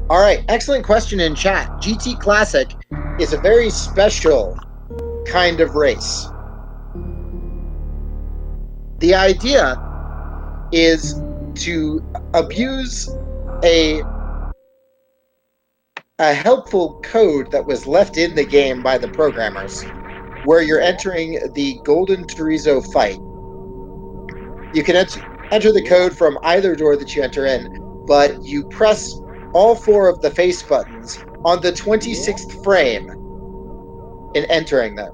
All right, excellent question in chat. GT Classic is a very special kind of race. The idea is to abuse a helpful code that was left in the game by the programmers, where you're entering the Golden Chorizo fight. You can enter the code from either door that you enter in, but you press all four of the face buttons on the 26th frame in entering them.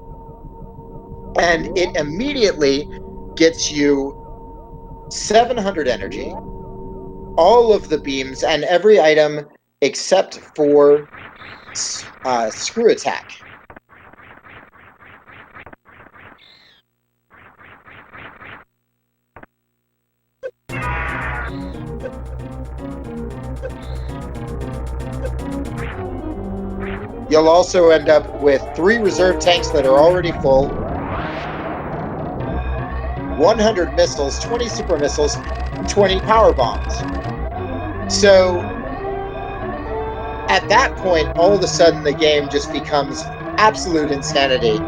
And it immediately gets you 700 energy, all of the beams, and every item except for screw attack. You'll also end up with 3 reserve tanks that are already full, 100 missiles, 20 super missiles, and 20 power bombs. So at that point, all of a sudden the game just becomes absolute insanity,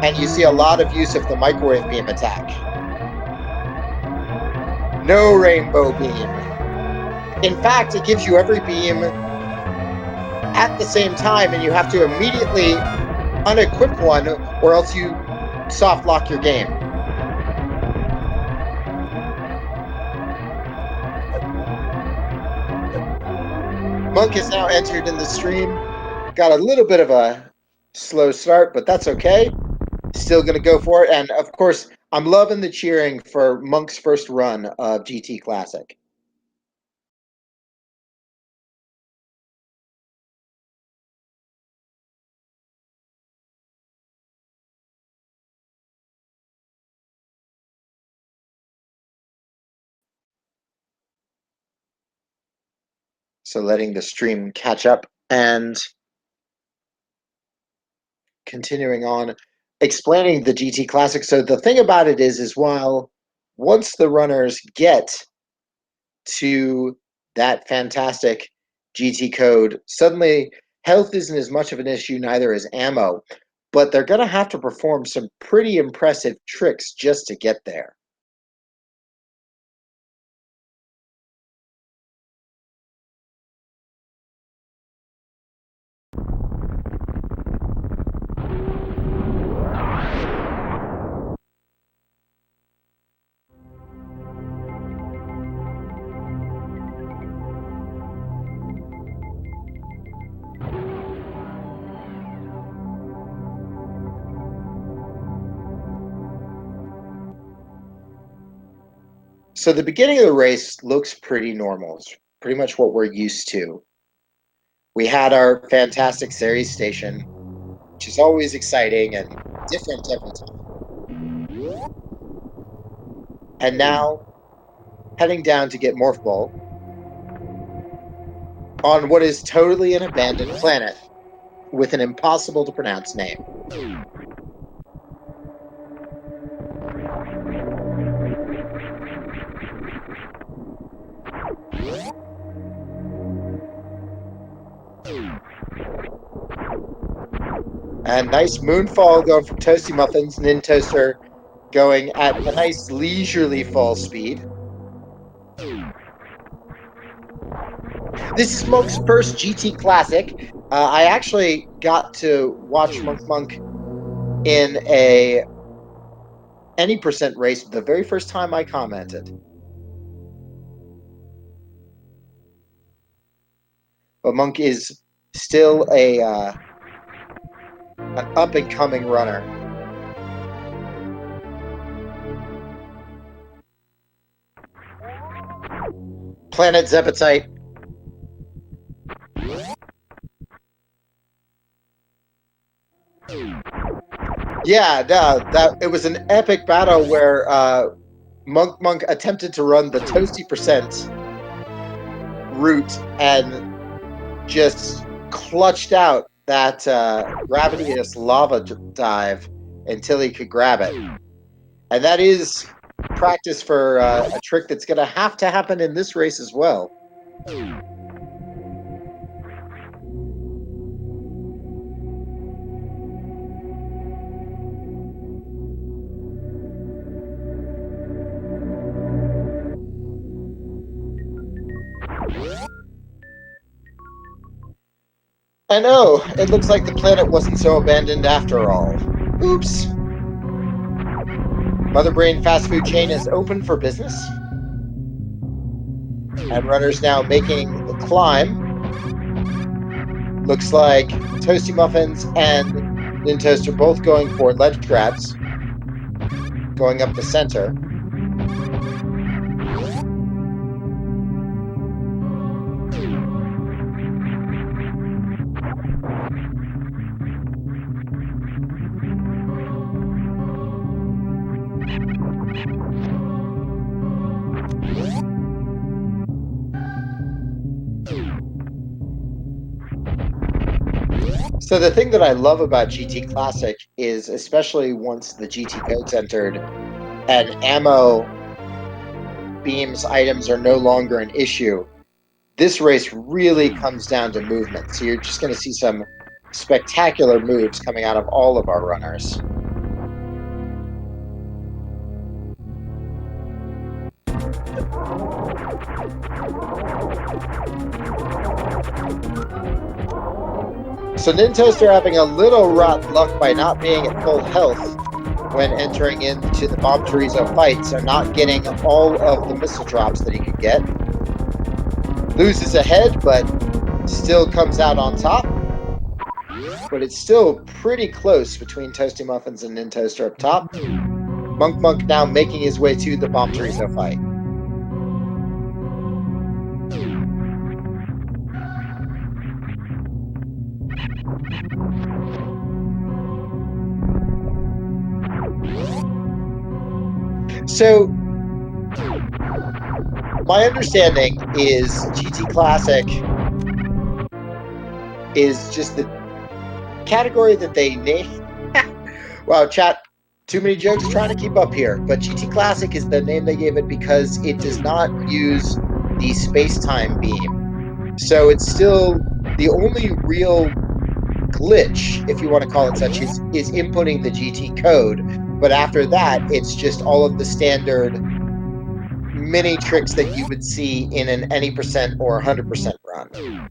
and you see a lot of use of the microwave beam attack. No rainbow beam. In fact, it gives you every beam at the same time, and you have to immediately unequip one, or else you soft lock your game. Monk is now entered in the stream. Got a little bit of a slow start, but that's okay. Still going to go for it. And of course, I'm loving the cheering for Monk's first run of GT Classic. So letting the stream catch up and continuing on explaining the GT Classic. So the thing about it is while once the runners get to that fantastic GT code, suddenly health isn't as much of an issue, neither is ammo, but they're going to have to perform some pretty impressive tricks just to get there. So the beginning of the race looks pretty normal. It's pretty much what we're used to. We had our fantastic series station, which is always exciting and different every time. And now heading down to get Morph Ball on what is totally an abandoned planet with an impossible to pronounce name. And nice moonfall going from Toasty Muffins, Nin Toaster going at a nice leisurely fall speed. This is Monk's first GT Classic. I actually got to watch Monk in a any percent race the very first time I commented. But Monk is still an up-and-coming runner. Planet Zepatite. Yeah, that it was an epic battle where Monk attempted to run the Toasty percent route and just clutched out that gravity-less lava dive until he could grab it. And that is practice for a trick that's going to happen in this race as well. I know, it looks like the planet wasn't so abandoned after all. Oops. Mother Brain fast food chain is open for business, and runners now making the climb. Looks like Toasty Muffins and Nintoast are both going for ledge grabs, going up the center. So the thing that I love about GT Classic is, especially once the GT code's entered and ammo, beams, items are no longer an issue, this race really comes down to movement. So you're just going to see some spectacular moves coming out of all of our runners. So Nintoast are having a little rotten luck by not being at full health when entering into the Bomb Chorizo fight, so not getting all of the missile drops that he could get. Loses ahead, but still comes out on top. But it's still pretty close between Toasty Muffins and Nintoaster up top. Monk now making his way to the Bomb Chorizo fight. So, my understanding is GT Classic is just the category that they name. Wow, chat, too many jokes trying to keep up here. But GT Classic is the name they gave it because it does not use the space-time beam. So it's still the only real glitch, if you want to call it such, is inputting the GT code. But after that, it's just all of the standard mini tricks that you would see in an any percent or 100% run.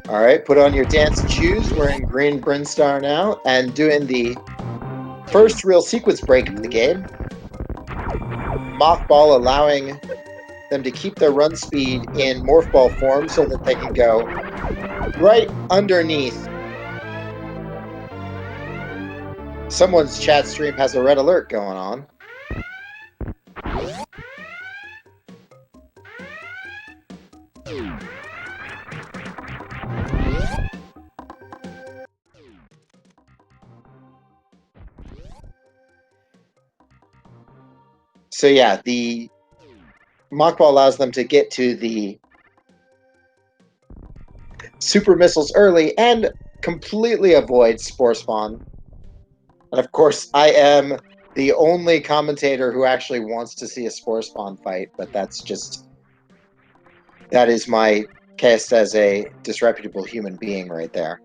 All right, put on your dancing shoes. We're in Green Brinstar now and doing the first real sequence break of the game. Mothball allowing them to keep their run speed in Morph Ball form so that they can go right underneath. Someone's chat stream has a red alert going on. So yeah, the Mockball allows them to get to the super missiles early and completely avoid Spore Spawn. And of course, I am the only commentator who actually wants to see a Spore Spawn fight, but that's just... that is my cast as a disreputable human being right there.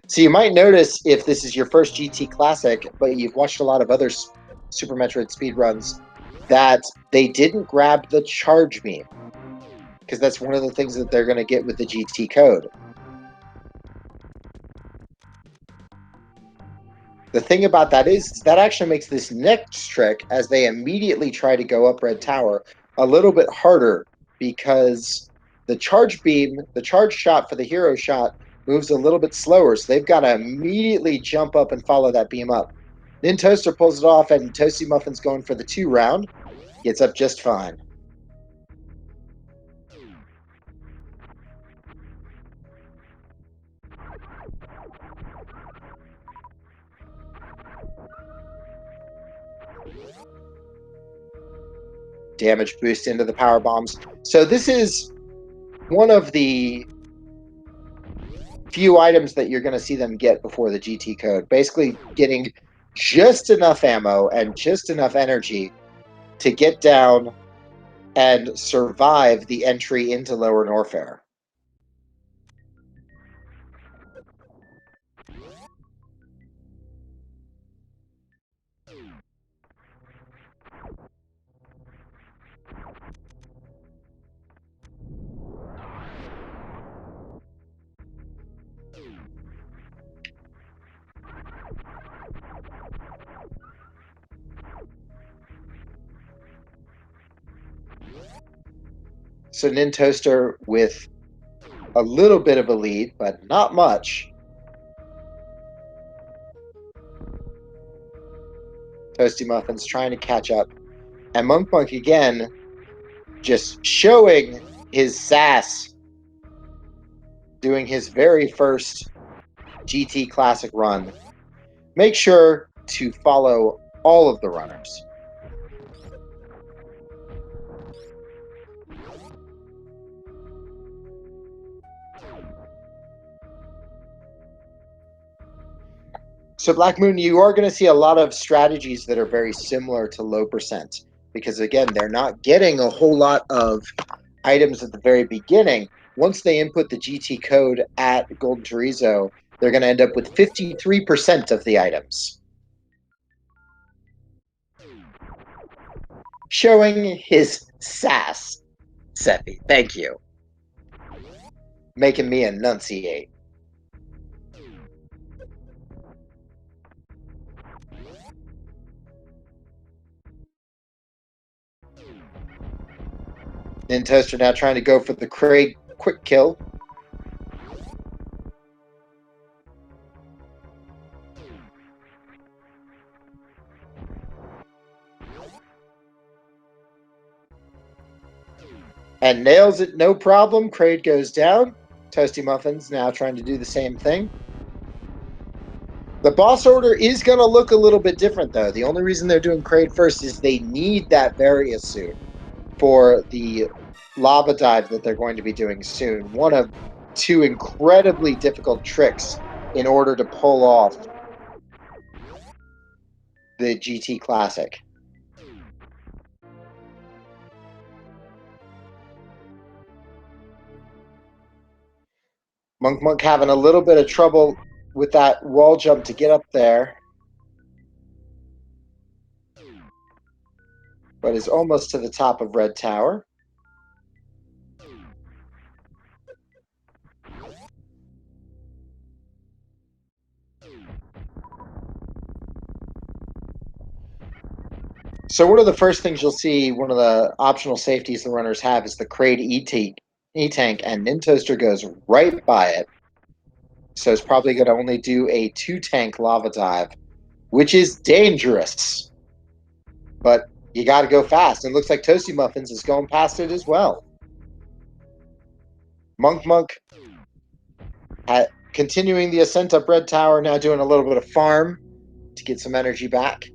So you might notice, if this is your first GT Classic, but you've watched a lot of other Super Metroid speedruns, that they didn't grab the charge beam, because that's one of the things that they're going to get with the GT code. The thing about that is that actually makes this next trick, as they immediately try to go up Red Tower, a little bit harder, because the charge beam, the charge shot for the hero shot, moves a little bit slower, so they've got to immediately jump up and follow that beam up. Nintoaster pulls it off, and Toasty Muffin's going for the 2 round. Gets up just fine. Damage boost into the power bombs. So this is one of the few items that you're going to see them get before the GT code. Basically, getting just enough ammo and just enough energy to get down and survive the entry into Lower Norfair. So Nintoaster with a little bit of a lead, but not much. Toasty Muffins trying to catch up. And Monk again, just showing his sass, doing his very first GT Classic run. Make sure to follow all of the runners. So Black Moon, you are going to see a lot of strategies that are very similar to low percent, because again, they're not getting a whole lot of items at the very beginning. Once they input the GT code at Golden Chorizo, they're going to end up with 53% of the items. Showing his sass, Seppi. Thank you. Making me enunciate. Nintoaster now trying to go for the Craig quick kill. And nails it, no problem. Craig goes down. Toasty Muffins now trying to do the same thing. The boss order is going to look a little bit different, though. The only reason they're doing Craig first is they need that Various suit for the lava dive that they're going to be doing soon. One of two incredibly difficult tricks in order to pull off the GT Classic. Monk having a little bit of trouble with that wall jump to get up there, but is almost to the top of Red Tower. So one of the first things you'll see, one of the optional safeties the runners have is the Kraid E-Tank, and Nintoaster goes right by it. So it's probably going to only do a 2-tank lava dive, which is dangerous. But you got to go fast. And it looks like Toasty Muffins is going past it as well. Monk continuing the ascent up Red Tower, now doing a little bit of farm to get some energy back.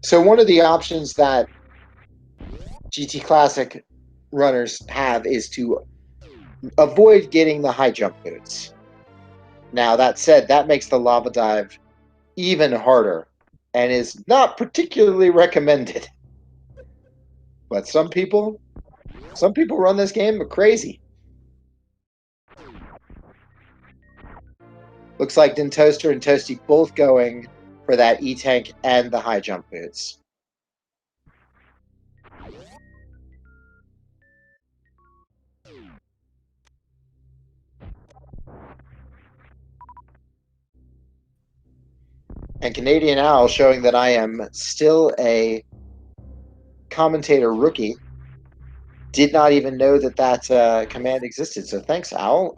So one of the options that GT Classic runners have is to avoid getting the high jump boots. Now, that said, that makes the lava dive even harder and is not particularly recommended. But some people run this game crazy. Looks like Nintoaster and Toasty both going for that E-Tank and the high jump boots. And Canadian Owl showing that I am still a commentator rookie. Did not even know that command existed. So thanks, Owl.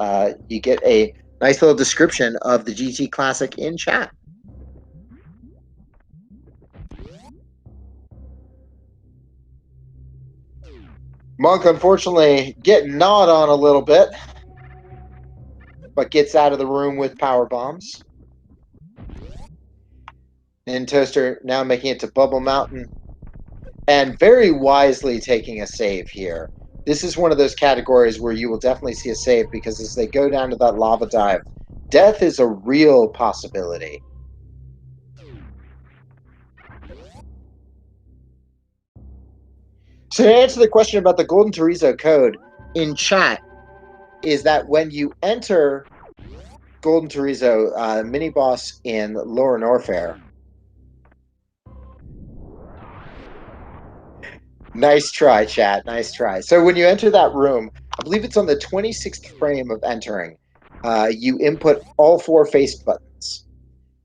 You get a nice little description of the GT Classic in chat. Monk, unfortunately, getting gnawed on a little bit, but gets out of the room with power bombs. Toaster now making it to Bubble Mountain and very wisely taking a save here. This is one of those categories where you will definitely see a save because as they go down to that lava dive, death is a real possibility. So to answer the question about the Golden Chorizo code in chat, is that when you enter Golden Chorizo mini boss in Lower Norfair, nice try, chat. Nice try. So when you enter that room, I believe it's on the 26th frame of entering. You input all four face buttons,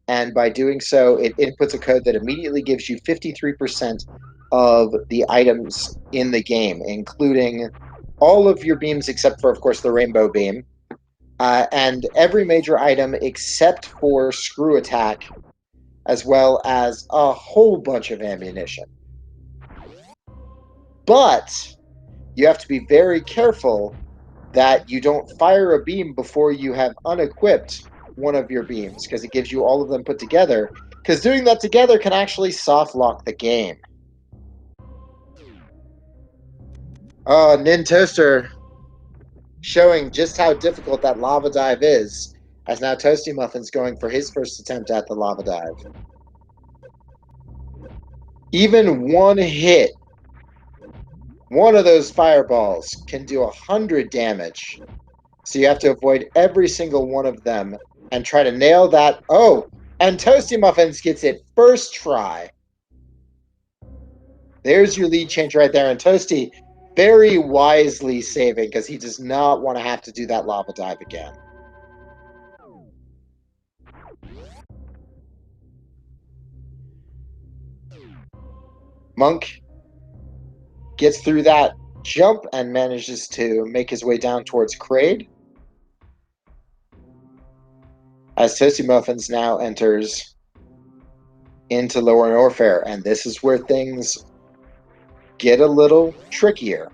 and by doing so, it inputs a code that immediately gives you 53% of the items in the game, including all of your beams except for, of course, the rainbow beam, and every major item except for screw attack, as well as a whole bunch of ammunition. But you have to be very careful that you don't fire a beam before you have unequipped one of your beams, because it gives you all of them put together, because doing that together can actually soft lock the game. Oh, Toaster showing just how difficult that lava dive is, as now Toasty Muffin's going for his first attempt at the lava dive. Even one hit, one of those fireballs can do 100 damage. So you have to avoid every single one of them and try to nail that. Oh, and Toasty Muffins gets it first try. There's your lead change right there. And Toasty very wisely saving because he does not want to have to do that lava dive again. Monk gets through that jump and manages to make his way down towards Kraid. As Toasty Muffins now enters into Lower Norfair, and this is where things get a little trickier.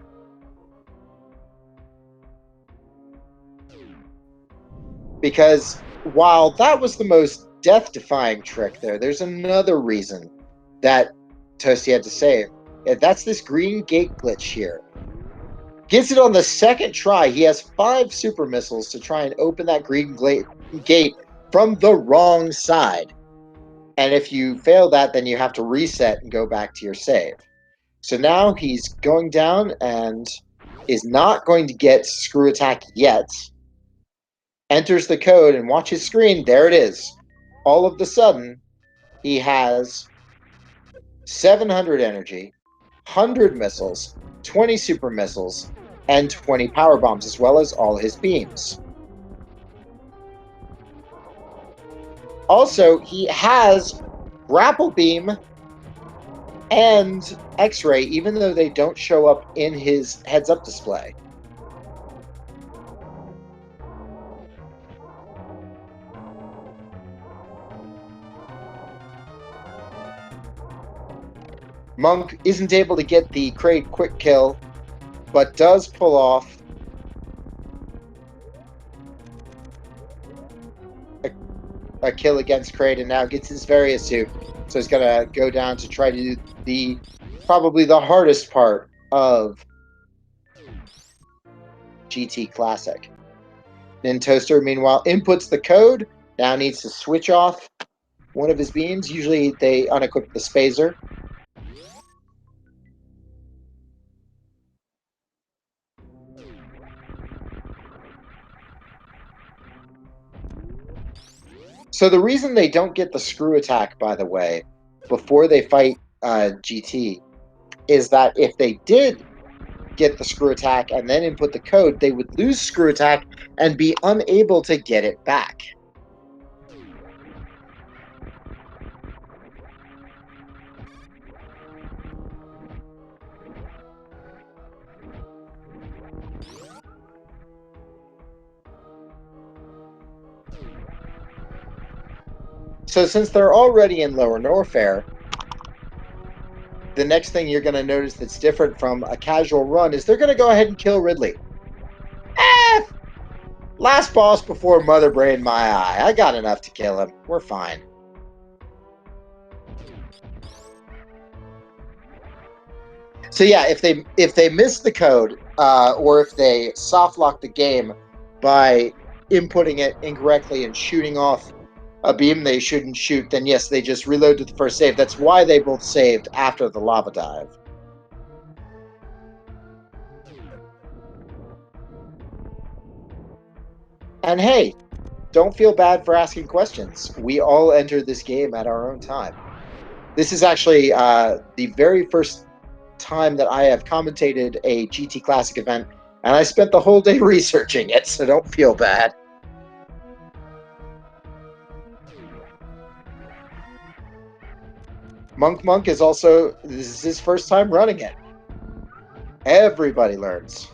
Because while that was the most death-defying trick there's another reason that Toasty had to save. That's this green gate glitch here. Gets it on the second try. He has 5 super missiles to try and open that green gate from the wrong side. And if you fail that, then you have to reset and go back to your save. So now he's going down and is not going to get screw attack yet. Enters the code and watch his screen. There it is. All of the sudden, he has 700 energy, 100 missiles, 20 super missiles, and 20 power bombs, as well as all his beams. Also, he has grapple beam and X-ray, even though they don't show up in his heads-up display. Monk isn't able to get the Kraid quick kill, but does pull off a kill against Kraid and now gets his various suit. So he's going to go down to try to do the probably the hardest part of GT Classic. Toaster, meanwhile, inputs the code, now needs to switch off one of his beams. Usually they unequip the spazer. So the reason they don't get the screw attack, by the way, before they fight GT, is that if they did get the screw attack and then input the code, they would lose screw attack and be unable to get it back. So since they're already in Lower Norfair, the next thing you're going to notice that's different from a casual run is they're going to go ahead and kill Ridley. Last boss before Mother Brain my eye. I got enough to kill him. We're fine. So yeah, if they miss the code, or if they soft lock the game by inputting it incorrectly and shooting off a beam they shouldn't shoot, then yes, they just reload to the first save. That's why they both saved after the lava dive. And hey, don't feel bad for asking questions. We all entered this game at our own time. This is actually the very first time that I have commentated a GT Classic event, and I spent the whole day researching it, so don't feel bad. Monk is also, this is his first time running it. Everybody learns.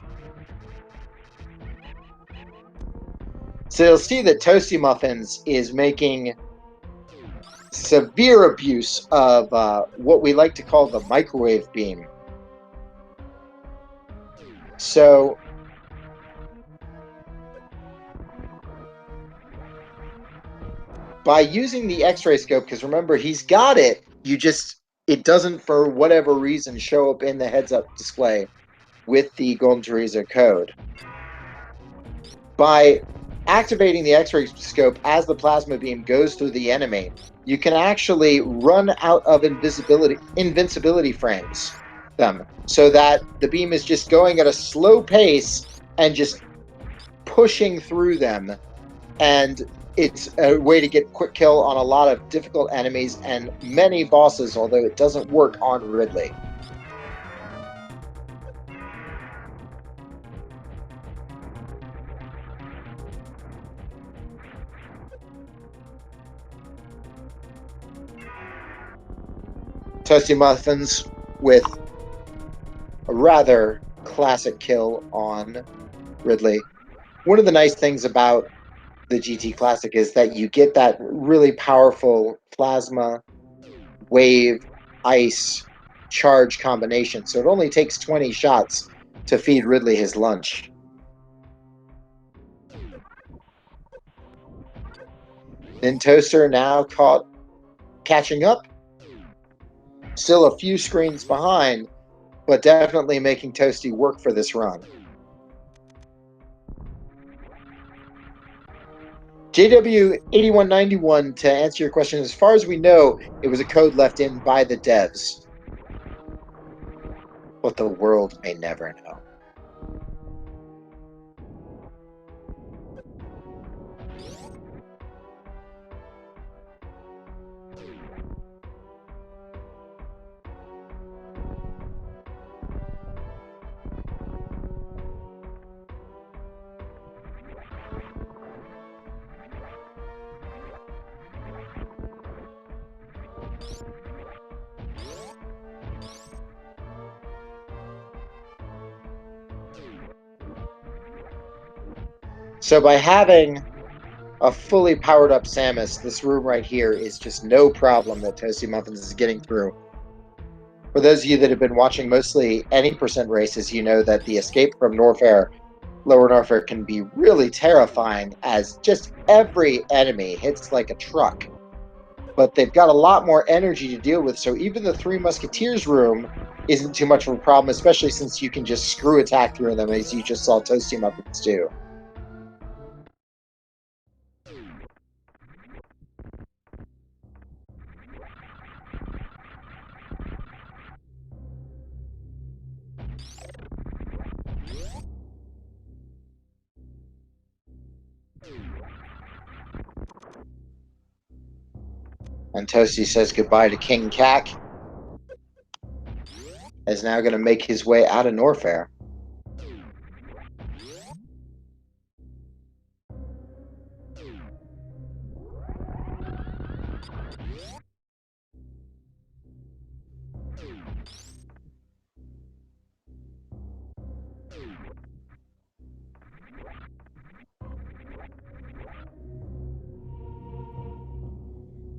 So you'll see that Toasty Muffins is making severe abuse of what we like to call the microwave beam. So by using the X-ray scope, because remember, he's got it, it doesn't, for whatever reason, show up in the heads-up display with the Golden Chorizo code. By activating the X-ray scope as the plasma beam goes through the enemy, you can actually run out of invincibility frames them, so that the beam is just going at a slow pace and just pushing through them, and it's a way to get quick kill on a lot of difficult enemies and many bosses, although it doesn't work on Ridley. Toasty Muffins with a rather classic kill on Ridley. One of the nice things about the GT Classic is that you get that really powerful plasma, wave, ice, charge combination. So it only takes 20 shots to feed Ridley his lunch. Then Toaster now catching up. Still a few screens behind, but definitely making Toasty work for this run. JW8191, to answer your question, as far as we know, it was a code left in by the devs. But the world may never know. So by having a fully powered up Samus, this room right here is just no problem that Toasty Muffins is getting through. For those of you that have been watching mostly any percent races, you know that the escape from Norfair, Lower Norfair, can be really terrifying, as just every enemy hits like a truck. But they've got a lot more energy to deal with, so even the Three Musketeers room isn't too much of a problem, especially since you can just screw attack through them, as you just saw Toasty Muffins do. And Toasty says goodbye to King Cack, is now going to make his way out of Norfair.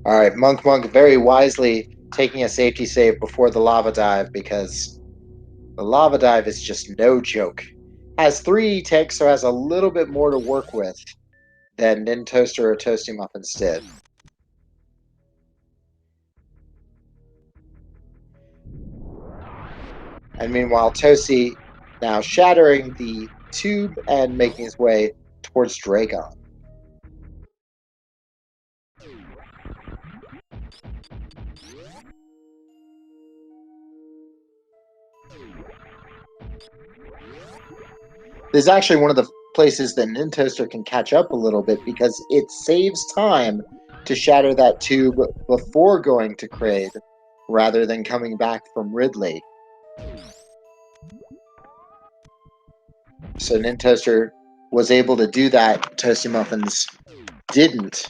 All right, Monk very wisely taking a safety save before the lava dive, because the lava dive is just no joke. Has 3 ticks, so has a little bit more to work with than Toaster or Toasty Muffins did. And meanwhile, Tosi now shattering the tube and making his way towards Dragon. This is actually one of the places that Nintoaster can catch up a little bit because it saves time to shatter that tube before going to Kraid rather than coming back from Ridley. So Nintoaster was able to do that. Toasty Muffins didn't.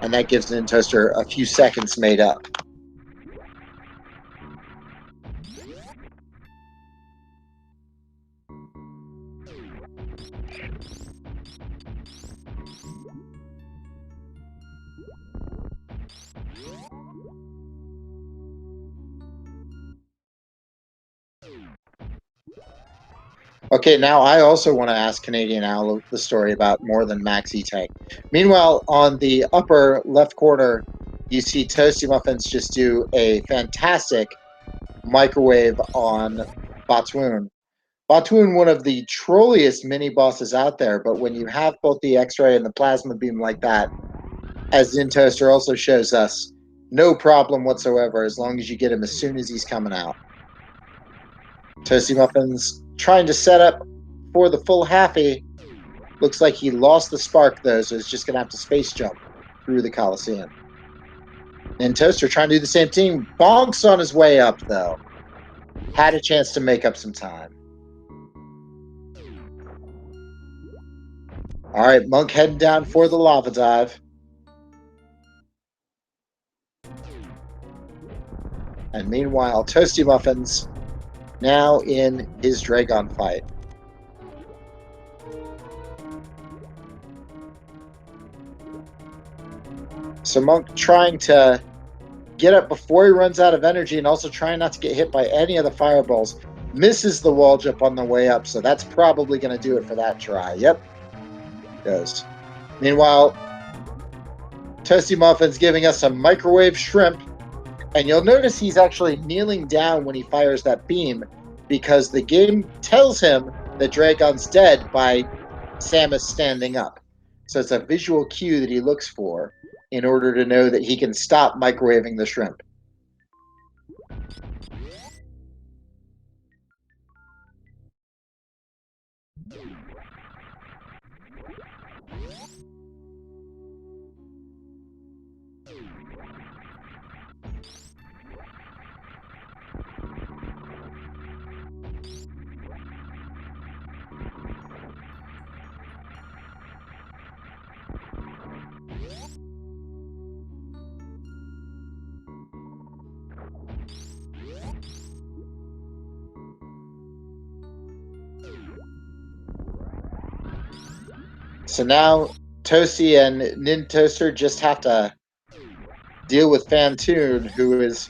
And that gives Nintoaster a few seconds made up. Okay, now I also want to ask Canadian Owl the story about more than Max E-Tank. Meanwhile, on the upper left corner, you see Toasty Muffins just do a fantastic microwave on Batwoon. Batwoon, one of the trolliest mini bosses out there, but when you have both the X-ray and the plasma beam like that, as Zintoaster also shows us, no problem whatsoever as long as you get him as soon as he's coming out. Toasty Muffins trying to set up for the full halfie. Looks like he lost the spark though, so he's just gonna have to space jump through the Coliseum. And Toaster trying to do the same thing. Bonks on his way up though. Had a chance to make up some time. All right, Monk heading down for the lava dive. And meanwhile, Toasty Muffins now in his Dragon fight. So Monk trying to get up before he runs out of energy and also trying not to get hit by any of the fireballs. Misses the wall jump on the way up, so that's probably going to do it for that try. Yep, goes. Meanwhile, Toasty Muffin's giving us a microwave shrimp, and you'll notice he's actually kneeling down when he fires that beam because the game tells him that Dragon's dead by Samus standing up. So it's a visual cue that he looks for in order to know that he can stop microwaving the shrimp. So now Toasty and Nintoaster just have to deal with Fantoon, who is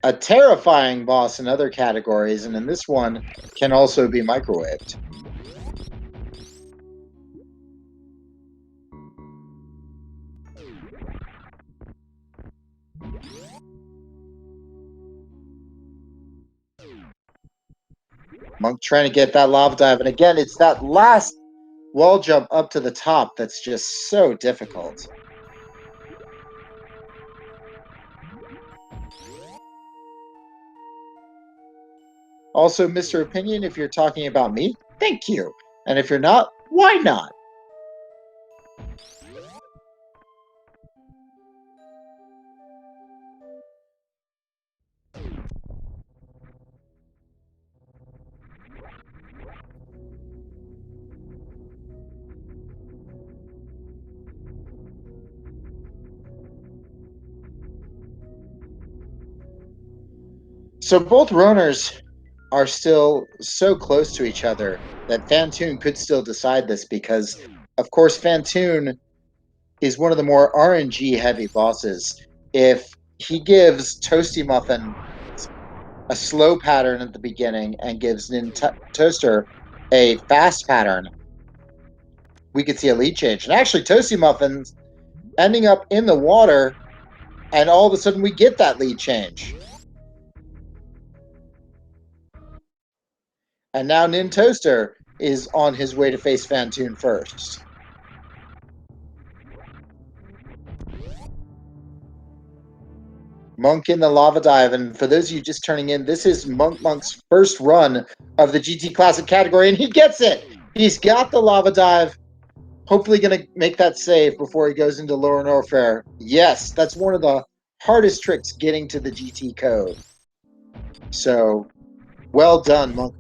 a terrifying boss in other categories, and in this one can also be microwaved. Monk trying to get that lava dive, and again, it's that last wall jump up to the top that's just so difficult. Also, Mr. Opinion, if you're talking about me, thank you. And if you're not, why not? So both runners are still so close to each other that Fantoon could still decide this because, of course, Fantoon is one of the more RNG heavy bosses. If he gives Toasty Muffin a slow pattern at the beginning and gives Toaster a fast pattern, we could see a lead change. And actually, Toasty Muffin's ending up in the water, and all of a sudden we get that lead change. And now Nin Toaster is on his way to face Fantoon first. Monk in the lava dive, and for those of you just turning in, this is Monk's first run of the GT Classic category, and he gets it! He's got the lava dive, hopefully going to make that save before he goes into Lower Norfair. Yes, that's one of the hardest tricks getting to the GT code. So, well done, Monk.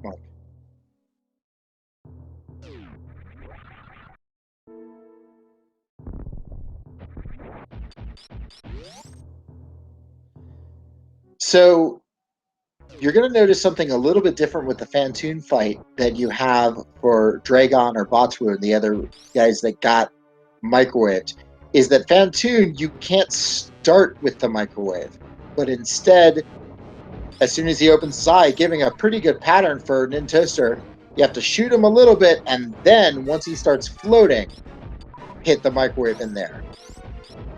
So, you're going to notice something a little bit different with the Fantoon fight that you have for Dragon or Batu and the other guys that got microwaved, is that Fantoon, you can't start with the microwave, but instead, as soon as he opens his eye, giving a pretty good pattern for Nin Toaster, you have to shoot him a little bit, and then once he starts floating, hit the microwave in there.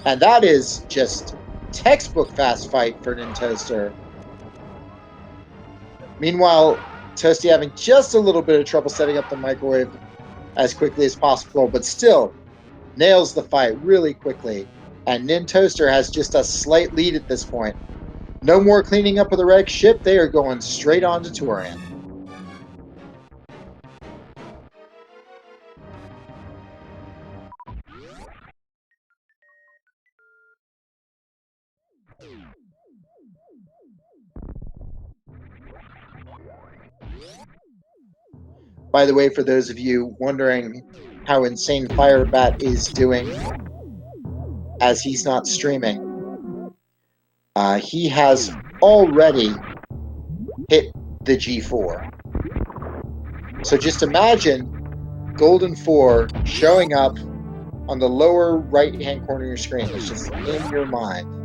And that is just textbook fast fight for Nin Toaster. Meanwhile, Toasty having just a little bit of trouble setting up the microwave as quickly as possible, but still nails the fight really quickly. And Nin Toaster has just a slight lead at this point. No more cleaning up of the wrecked ship. They are going straight on to Torian. By the way, for those of you wondering how Insane Firebat is doing as he's not streaming, he has already hit the G4. So just imagine Golden 4 showing up on the lower right-hand corner of your screen. It's just in your mind.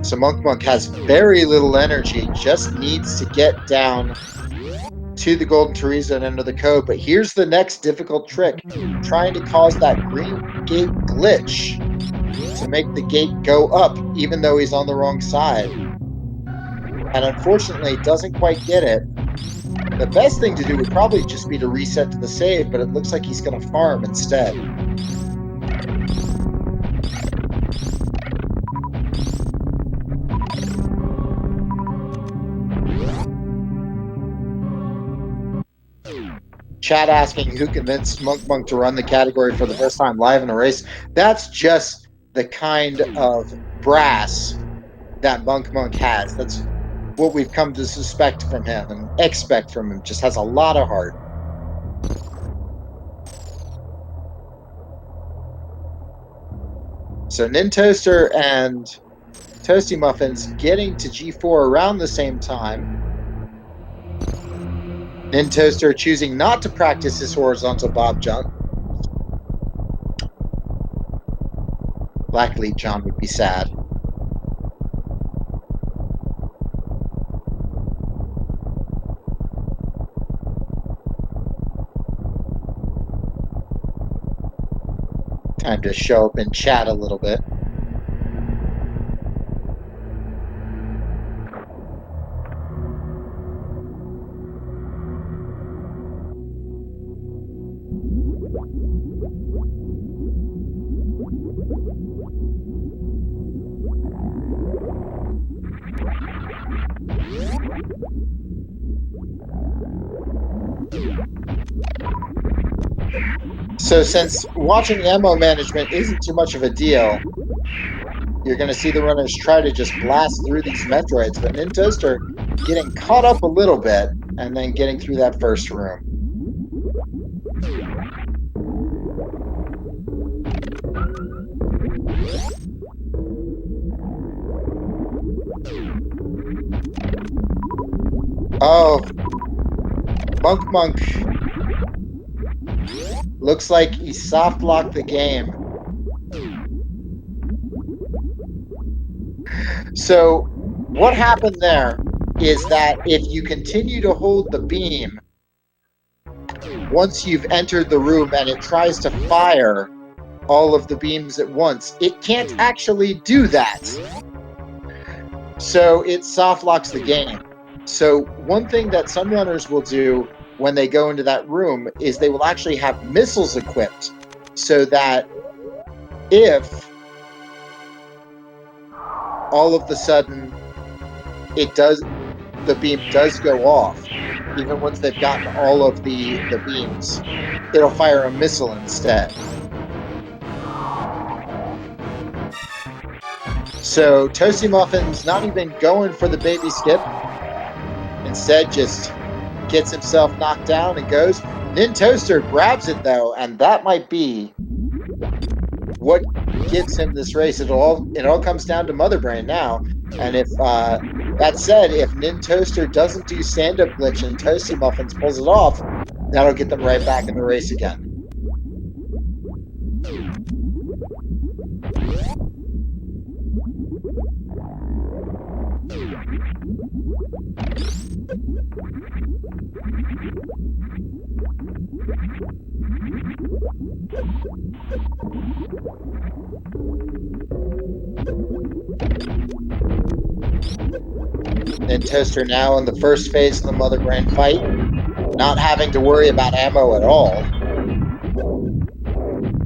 So Monk has very little energy, just needs to get down to the Golden Teresa and enter the code. But here's the next difficult trick, trying to cause that green gate glitch to make the gate go up, even though he's on the wrong side. And unfortunately, doesn't quite get it. The best thing to do would probably just be to reset to the save, but it looks like he's going to farm instead. Chat asking who convinced Monk to run the category for the first time live in a race. That's just the kind of brass that Monk has. That's what we've come to suspect from him and expect from him. Just has a lot of heart. So Nin Toaster and Toasty Muffins getting to G4 around the same time. Nin Toaster choosing not to practice his horizontal bob jump. Black Elite John would be sad. Time to show up and chat a little bit. So since watching ammo management isn't too much of a deal, you're going to see the runners try to just blast through these Metroids, but Nin Toaster getting caught up a little bit and then getting through that first room. Oh, Monk looks like he soft locked the game. So what happened there is that if you continue to hold the beam, once you've entered the room and it tries to fire all of the beams at once, it can't actually do that. So it soft locks the game. So one thing that some runners will do when they go into that room is they will actually have missiles equipped so that if all of the sudden the beam does go off, even once they've gotten all of the beams, it'll fire a missile instead. So Toasty Muffin's not even going for the baby skip. Instead, just gets himself knocked down and goes. Nin Toaster grabs it though, and that might be what gives him this race. It all comes down to Mother Brain now. And if that said, if Nin Toaster doesn't do stand-up glitch and Toasty Muffins pulls it off, that'll get them right back in the race again. Nin Toaster now in the first phase of the Mother Brain fight, not having to worry about ammo at all.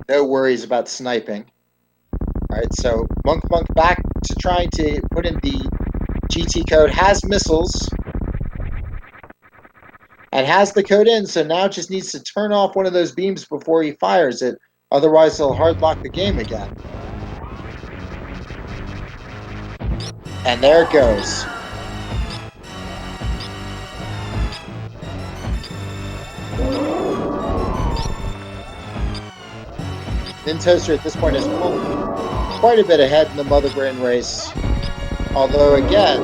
No worries about sniping. All right, so Monk back to trying to put in the GT code, has missiles, and has the code in, so now just needs to turn off one of those beams before he fires it, otherwise he'll hard lock the game again. And there it goes. Nin Toaster at this point is quite a bit ahead in the Mother Brain race. Although again,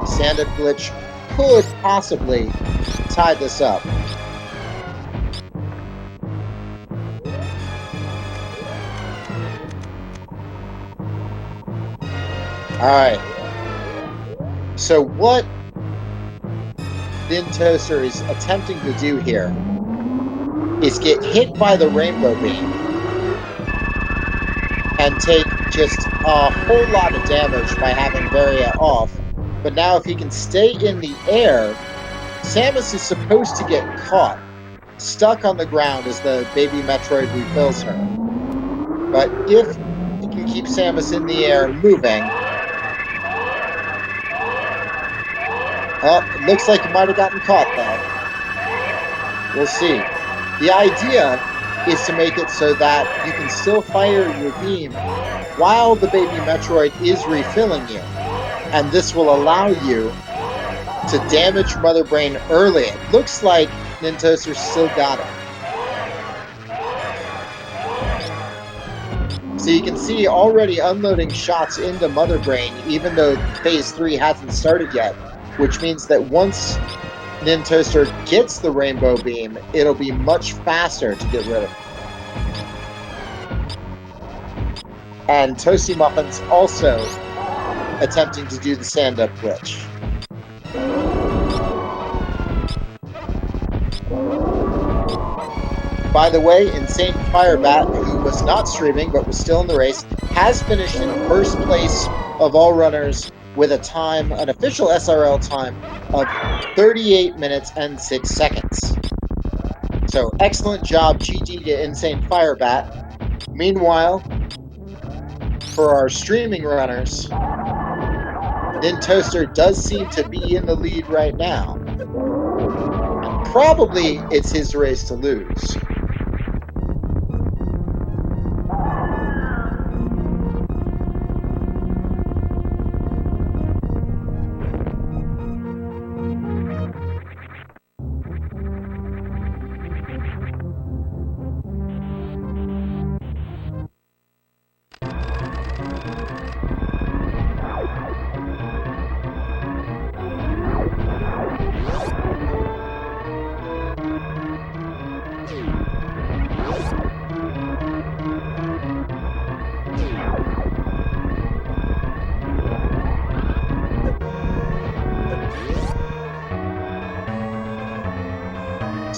stand-up glitch could possibly tie this up. Alright. So what Nin Toaster is attempting to do here is get hit by the rainbow beam and take just a whole lot of damage by having Varia off. But now if he can stay in the air, Samus is supposed to get caught, stuck on the ground as the baby Metroid refills her. But if he can keep Samus in the air moving... Oh, it looks like he might have gotten caught though. We'll see. The idea is to make it so that you can still fire your beam while the baby Metroid is refilling you. And this will allow you to damage Mother Brain early. It looks like Nin Toaster still got it. So you can see already unloading shots into Mother Brain, even though Phase 3 hasn't started yet, which means that once Nin Toaster gets the rainbow beam, it'll be much faster to get rid of it. And Toasty Muffin's also attempting to do the stand-up glitch. By the way, Insane Firebat, who was not streaming but was still in the race, has finished in first place of all runners with a time, an official SRL time, of 38 minutes and 6 seconds. So excellent job, GG to Insane Firebat. Meanwhile, for our streaming runners, Nin Toaster does seem to be in the lead right now. And probably it's his race to lose.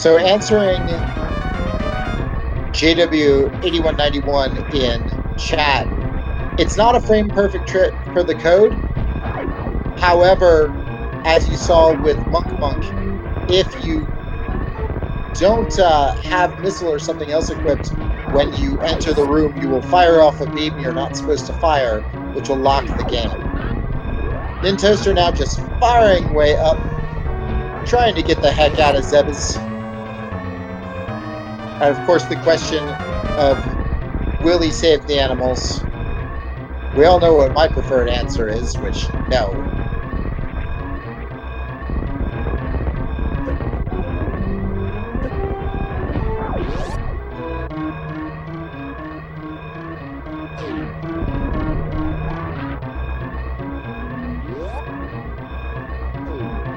So answering JW8191 in chat, it's not a frame perfect trick for the code. However, as you saw with Monk, if you don't have missile or something else equipped when you enter the room, you will fire off a beam you're not supposed to fire, which will lock the game. Nintoaster now just firing way up, trying to get the heck out of Zebes. And of course, the question of will he save the animals? We all know what my preferred answer is, which no.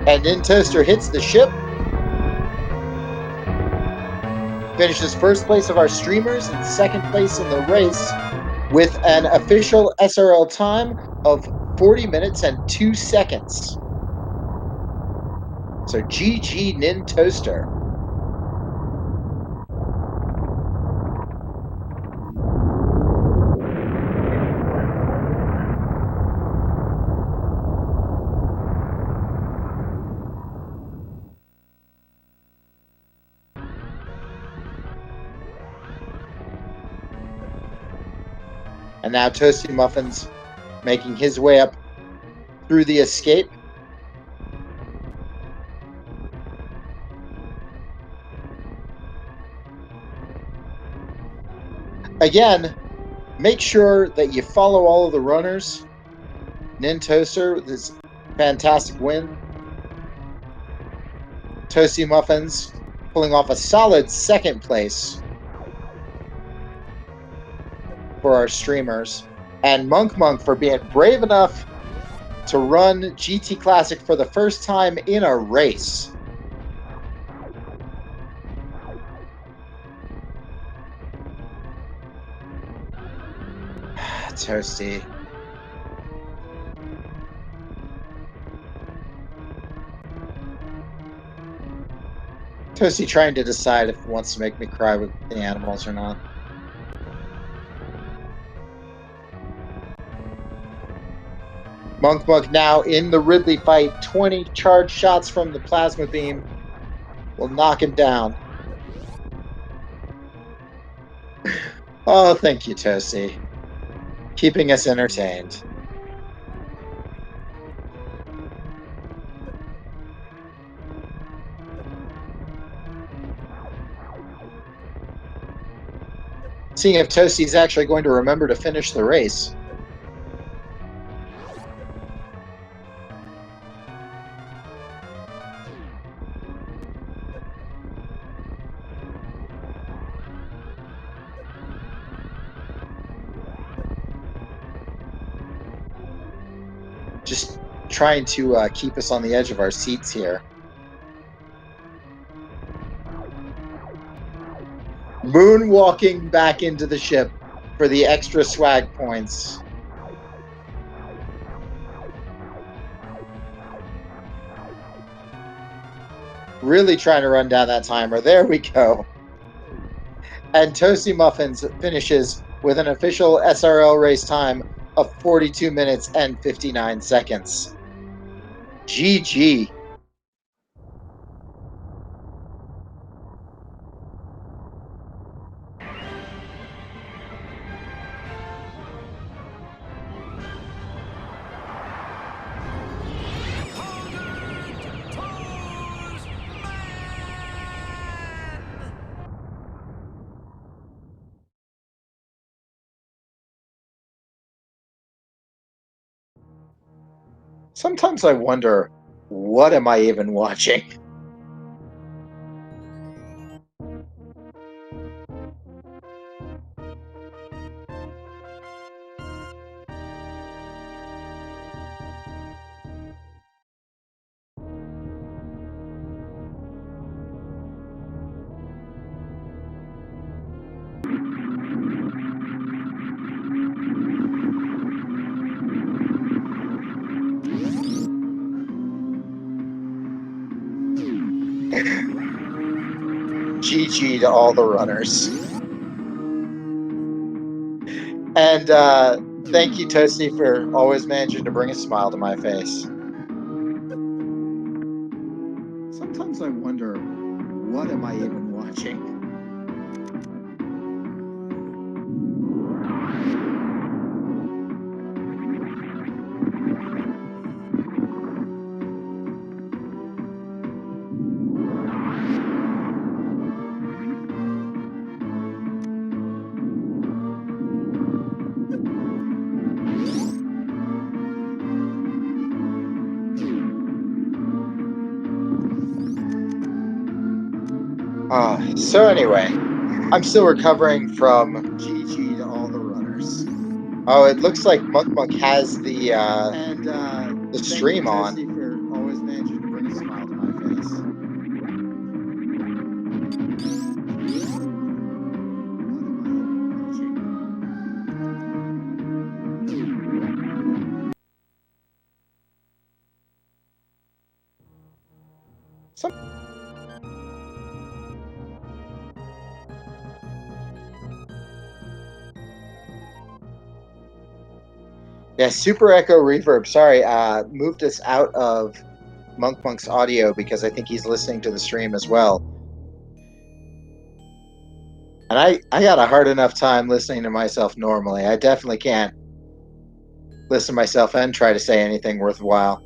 And Nintoaster hits the ship, finishes first place of our streamers and second place in the race with an official SRL time of 40 minutes and 2 seconds. So GG Nintoaster. And now Toasty Muffins making his way up through the escape. Again, make sure that you follow all of the runners. Nintoaster with his fantastic win. Toasty Muffins pulling off a solid second place for our streamers. And Monk for being brave enough to run GT Classic for the first time in a race. Toasty. Toasty trying to decide if he wants to make me cry with the animals or not. Monk now in the Ridley fight. 20 charge shots from the plasma beam will knock him down. Oh, thank you, Toasty. Keeping us entertained. Seeing if Toasty's actually going to remember to finish the race. Just trying to keep us on the edge of our seats here. Moonwalking back into the ship for the extra swag points. Really trying to run down that timer. There we go. And Toasty Muffins finishes with an official SRL race time of 42 minutes and 59 seconds. GG. Sometimes I wonder, what am I even watching? GG to all the runners. And thank you, Toasty, for always managing to bring a smile to my face. Sometimes I wonder, what am I even watching? So anyway, I'm still recovering from GG to all the runners. Oh, it looks like Monk has the stream on. Thank you, Toasty, for always managing to bring a smile to my face. Yeah, Super Echo Reverb. Sorry, moved us out of Monk's audio because I think he's listening to the stream as well. And I got a hard enough time listening to myself normally. I definitely can't listen to myself and try to say anything worthwhile.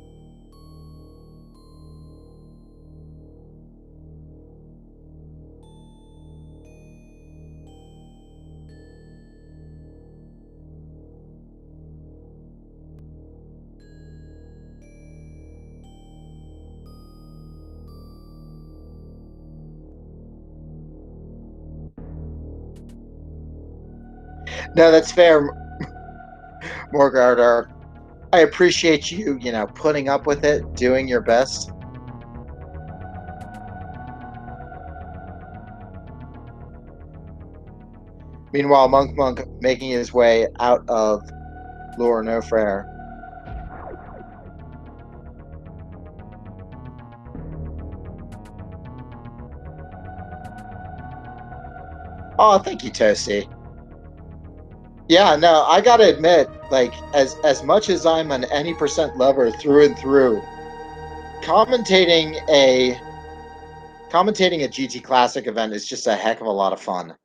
No, that's fair, Morgardar. I appreciate you, putting up with it, doing your best. Meanwhile, Monk making his way out of Lure No Frere. Oh, thank you, Toasty. Yeah, no, I gotta admit, like, as much as I'm an any percent lover through and through, commentating a GT Classic event is just a heck of a lot of fun.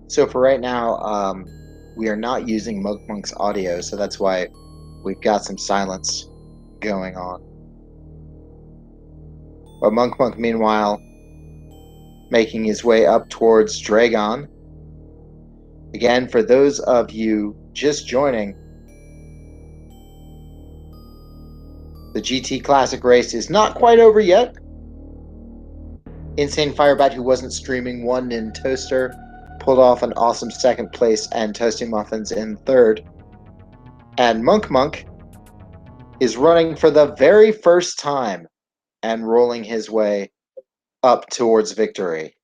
So for right now, we are not using Monk's audio, so that's why we've got some silence going on. But Monk, meanwhile, making his way up towards Dragon. Again, for those of you just joining, the GT Classic race is not quite over yet. Insane Firebat, who wasn't streaming, won in Toaster, pulled off an awesome second place, and Toasty Muffins in third. And Monk is running for the very first time and rolling his way up towards victory.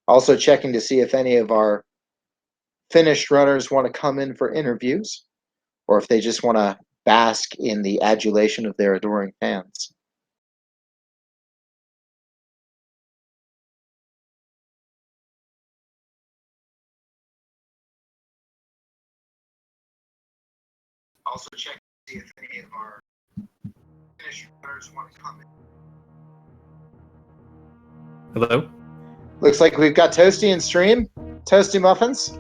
Also checking to see if any of our finished runners want to come in for interviews, or if they just want to bask in the adulation of their adoring fans. Also check to see if any of our finished runners want to come in. Hello? Looks like we've got Toasty in stream. Toasty Muffins.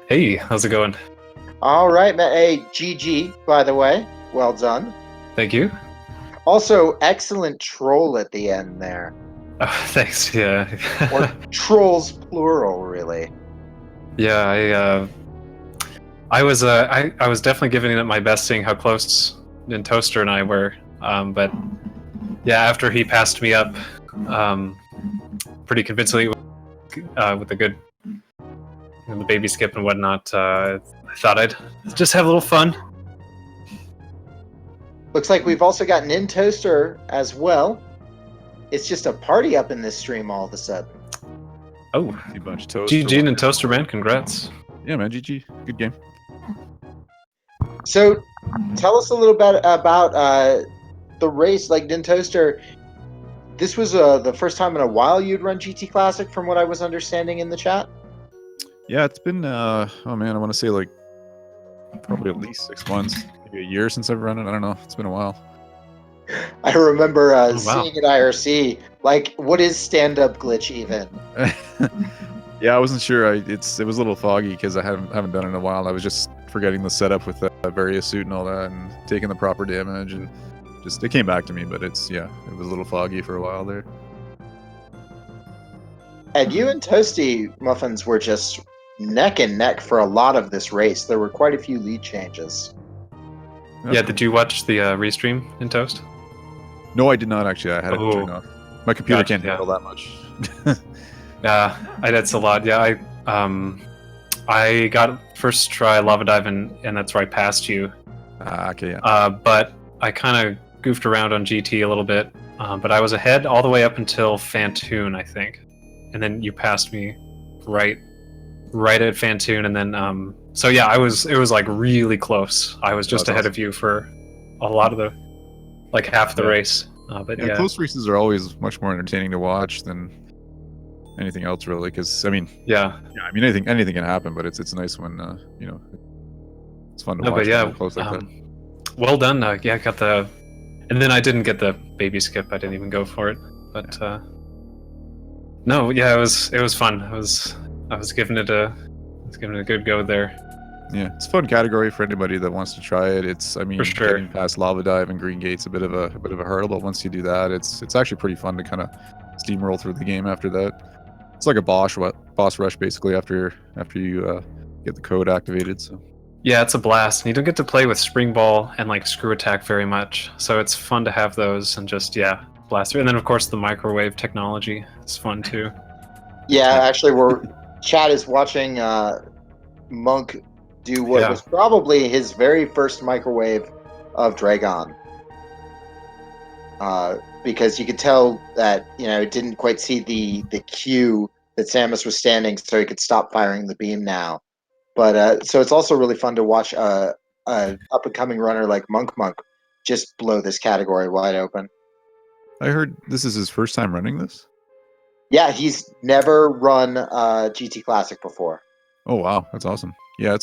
Hey, how's it going? All right, man. Hey, GG, by the way. Well done. Thank you. Also, excellent troll at the end there. Oh, thanks. Yeah. Or trolls plural, really. Yeah, I was definitely giving it my best, seeing how close Toaster and I were. But yeah, after he passed me up, pretty convincingly with the good, the baby skip and whatnot, I thought I'd just have a little fun. Looks like we've also got Toaster as well. It's just a party up in this stream all of a sudden. Oh, a bunch of toast. GG and Toaster, man, congrats. Yeah, man, GG, good game. So, tell us a little bit about the race. Like Toaster, this was the first time in a while you'd run GT Classic, from what I was understanding in the chat. Yeah, it's been oh man, I want to say like probably at least 6 months, maybe a year since I've run it. I don't know. It's been a while. I remember wow. seeing at IRC, like, what is stand-up glitch even? Yeah, I wasn't sure. It was a little foggy because I haven't done it in a while. I was just forgetting the setup with the various suit and all that, and taking the proper damage, and just it came back to me. But it was a little foggy for a while there. And you and Toasty Muffins were just neck and neck for a lot of this race. There were quite a few lead changes. Yeah, did you watch the restream in Toast? No, I did not actually. I had it turned off. My computer can't handle that much. Yeah, that's a lot. Yeah, I got first try Lava Dive, and that's where I passed you. Okay, yeah. But I kind of goofed around on GT a little bit. But I was ahead all the way up until Fantoon, I think. And then you passed me right at Fantoon, and then so yeah, it was like really close. I was just ahead of you for a lot of the, like half the race. But yeah, close races are always much more entertaining to watch than anything else, really. Because I mean, I mean anything can happen, but it's nice when it's fun to watch. But yeah, close like that. Well done. Yeah, I got the, and then I didn't get the baby skip. I didn't even go for it. But no, yeah, it was fun. I was giving it a good go there. Yeah, it's a fun category for anybody that wants to try it. I mean, for sure. Getting past Lava Dive and Green Gate's a bit of a hurdle, but once you do that, it's actually pretty fun to kind of steamroll through the game after that. It's like a boss rush basically after you get the code activated. So yeah, it's a blast. And you don't get to play with Spring Ball and like Screw Attack very much, so it's fun to have those and just blast through. And then of course the microwave technology is fun too. Yeah, actually, Chad is watching Monk do what was probably his very first microwave of Dragon. Because you could tell that it didn't quite see the cue that Samus was standing, so he could stop firing the beam now. But so it's also really fun to watch a up and coming runner like Monk just blow this category wide open. I heard this is his first time running this. Yeah, he's never run GT Classic before. Oh wow, that's awesome. Yeah,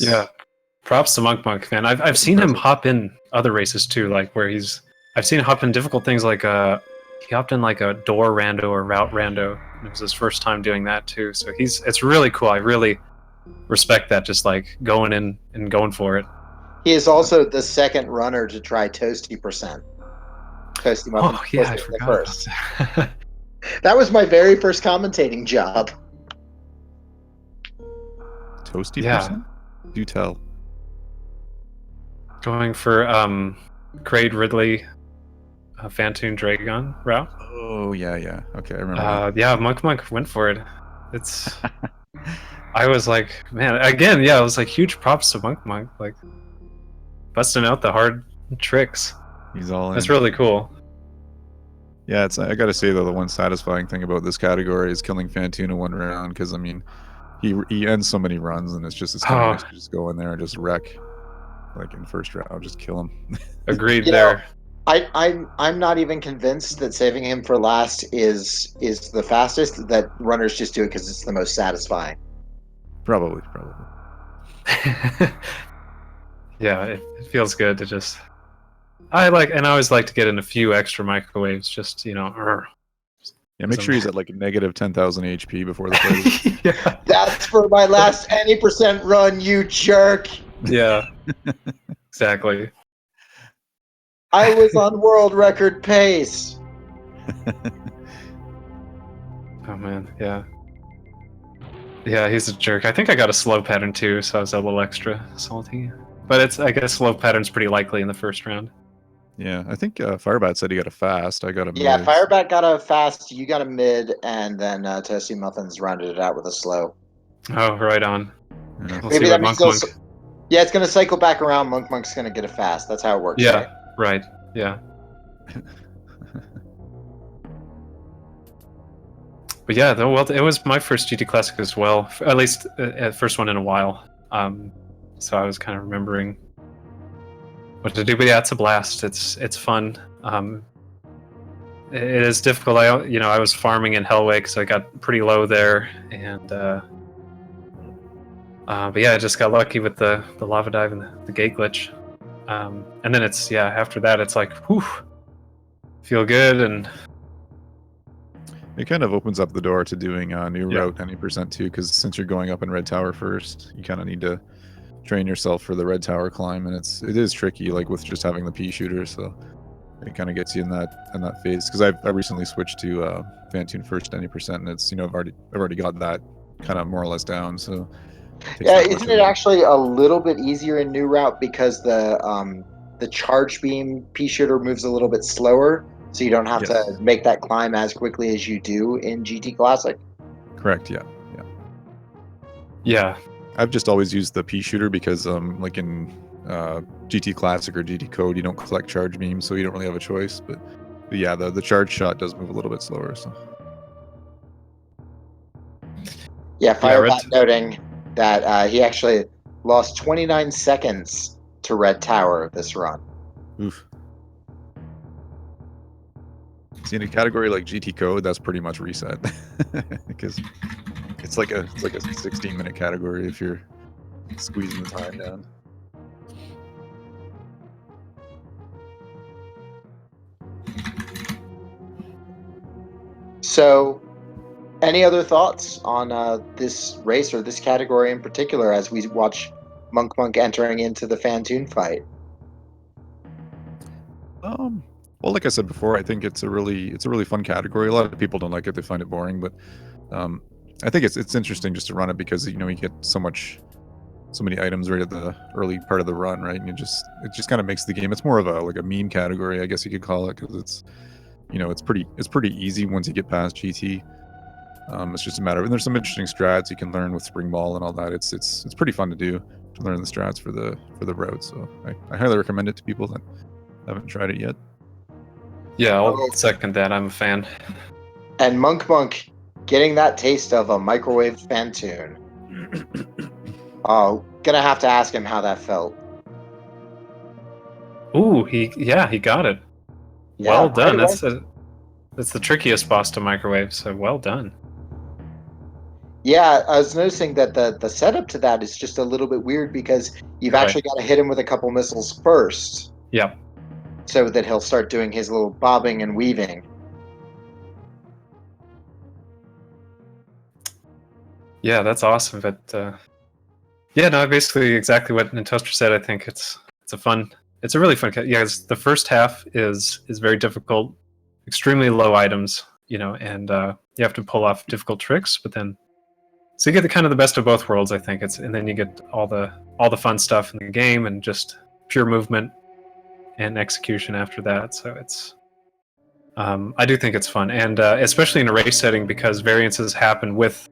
props to Monk, man. I've seen him hop in other races too, like where I've seen him hop in difficult things, like he hopped in like a door rando or route rando. It was his first time doing that too, so it's really cool. I really respect that, just like going in and going for it. He is also the second runner to try Toasty %. Toasty Muffins. Oh yeah, I forgot first. about that. That was my very first commentating job. Toasty %? Do tell. Going for Kraid Ridley Fantoon Dragon route. Oh yeah. Okay, I remember. Yeah, Monk went for it. It's I was like, man, again, yeah, I was like, huge props to Monk, like busting out the hard tricks. He's all in. That's really cool. Yeah, I gotta say though, the one satisfying thing about this category is killing Fantoon in one round, because I mean, he ends so many runs, and it's kind of nice to just go in there and just wreck, like in first round, just kill him. Agreed there. I'm not even convinced that saving him for last is the fastest. That runners just do it because it's the most satisfying. Probably. Yeah, it feels good to just. I always like to get in a few extra microwaves, just Yeah, make sure he's at like a negative 10,000 HP before the play. Yeah. That's for my last any % run, you jerk. Yeah, exactly. I was on world record pace. Oh man, yeah. Yeah, he's a jerk. I think I got a slow pattern too, so I was a little extra salty. But I guess slow pattern's pretty likely in the first round. Yeah, I think Firebat said he got a fast. I got a Yeah, mid. Firebat got a fast, you got a mid, and then Toasty Muffins rounded it out with a slow. Oh, right on. Yeah. We'll see Maybe that what means Monk. yeah, it's gonna cycle back around. Monk's gonna get a fast. That's how it works, Yeah, right? right. Yeah. But yeah, though, well, it was my first GT Classic as well. At least first one in a while. So I was kind of remembering what to do. But yeah, it's a blast. It's fun. It is difficult. I was farming in Hellway because I got pretty low there, and but yeah, I just got lucky with the lava dive and the gate glitch. And then after that it's like, whew, feel good. And It kind of opens up the door to doing a new Yeah. route any percent too, because since you're going up in Red Tower first, you kind of need to train yourself for the Red Tower climb, and it is tricky, like with just having the pea shooter. So it kind of gets you in that phase. Because I recently switched to Fantoon first any percent, and it's I've already got that kind of more or less down. So it takes Yeah, that much isn't of it it. actually a little bit easier in New Route because the charge beam pea shooter moves a little bit slower, so you don't have to Yes. make that climb as quickly as you do in GT Classic. Correct. Yeah. yeah, I've just always used the pea shooter because like in GT Classic or GT Code, you don't collect charge beams, so you don't really have a choice. But yeah, the charge shot does move a little bit slower. So Yeah, Yeah, Firebat noting that he actually lost 29 seconds to Red Tower this run. oof. See, in a category like GT Code, that's pretty much reset because it's like a 16-minute category if you're squeezing the time down. So, any other thoughts on this race or this category in particular as we watch Monk entering into the Fantoon fight? Well, like I said before, I think it's a really fun category. A lot of people don't like it; they find it boring. But I think it's interesting just to run it because you get so many items right at the early part of the run, right? And it just kind of makes the game. It's more of a meme category, I guess you could call it, because it's pretty easy once you get past GT. It's just a matter of, and there's some interesting strats you can learn with Spring Ball and all that. It's pretty fun to do to learn the strats for the route. So I highly recommend it to people that haven't tried it yet. yeah, I'll second that. I'm a fan. And Monk getting that taste of a microwave Fantoon. Oh, gonna have to ask him how that felt. Ooh, he got it. Yeah, Well right done. away. That's the trickiest boss to microwave. So well done. Yeah, I was noticing that the setup to that is just a little bit weird because you've Right. actually got to hit him with a couple missiles first, Yep. so that he'll start doing his little bobbing and weaving. Yeah, that's awesome. But yeah, no, basically exactly what Toaster said. I think it's a really fun. Yeah, the first half is very difficult, extremely low items, and you have to pull off difficult tricks. But then, so you get the kind of the best of both worlds. I think and then you get all the fun stuff in the game and just pure movement and execution after that. So it's. I do think it's fun, and especially in a race setting because variances happen with,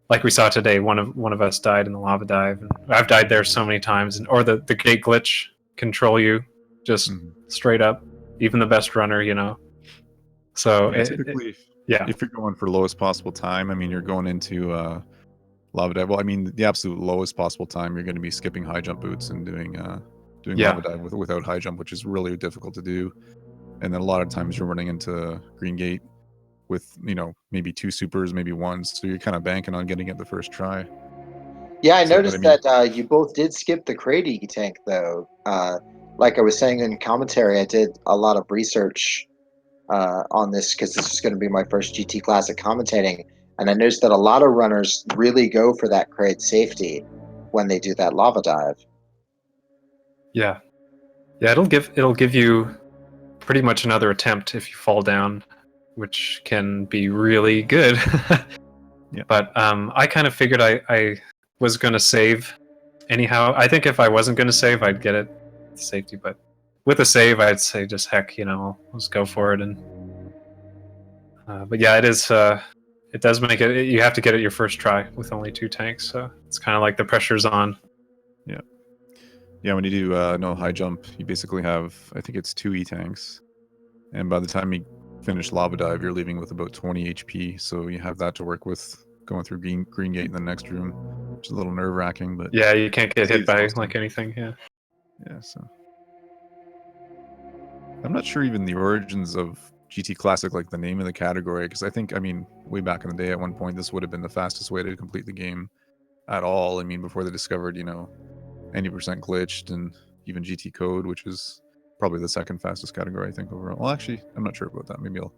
like we saw today. One of us died in the lava dive, and I've died there so many times. Or the gate glitch control you just straight up, even the best runner. So Yeah, typically, yeah, if you're going for lowest possible time, I mean, you're going into lava dive. Well, I mean, the absolute lowest possible time, you're going to be skipping high jump boots and doing Yeah. lava dive without high jump, which is really difficult to do. And then a lot of times you're running into green gate with maybe two supers, maybe one, so you're kind of banking on getting it the first try. Yeah, I So, but noticed I mean, that you both did skip the Crady tank, though. Like I was saying in commentary, I did a lot of research on this because this is going to be my first GT Classic commentating, and I noticed that a lot of runners really go for that crate safety when they do that lava dive. Yeah, yeah. It'll give you pretty much another attempt if you fall down, which can be really good. Yeah. But I kind of figured I was going to save anyhow. I think if I wasn't going to save, I'd get it safety. But with a save, I'd say just heck, let's go for it. And but yeah, it is. It does make it. You have to get it your first try with only 2 tanks, so it's kind of like the pressure's on. Yeah. Yeah, when you do no high jump, you basically have, I think it's 2 E-tanks. And by the time you finish Lava Dive, you're leaving with about 20 HP. So you have that to work with going through Green Gate in the next room, which is a little nerve-wracking. But Yeah, you can't get hit it's by awesome. like anything. Yeah. Yeah, so I'm not sure even the origins of GT Classic, like the name of the category, because I mean, way back in the day, at one point, this would have been the fastest way to complete the game at all. I mean, before they discovered, 90% glitched and even GT code, which is probably the second fastest category, I think, overall. Well, actually, I'm not sure about that. Maybe I'll.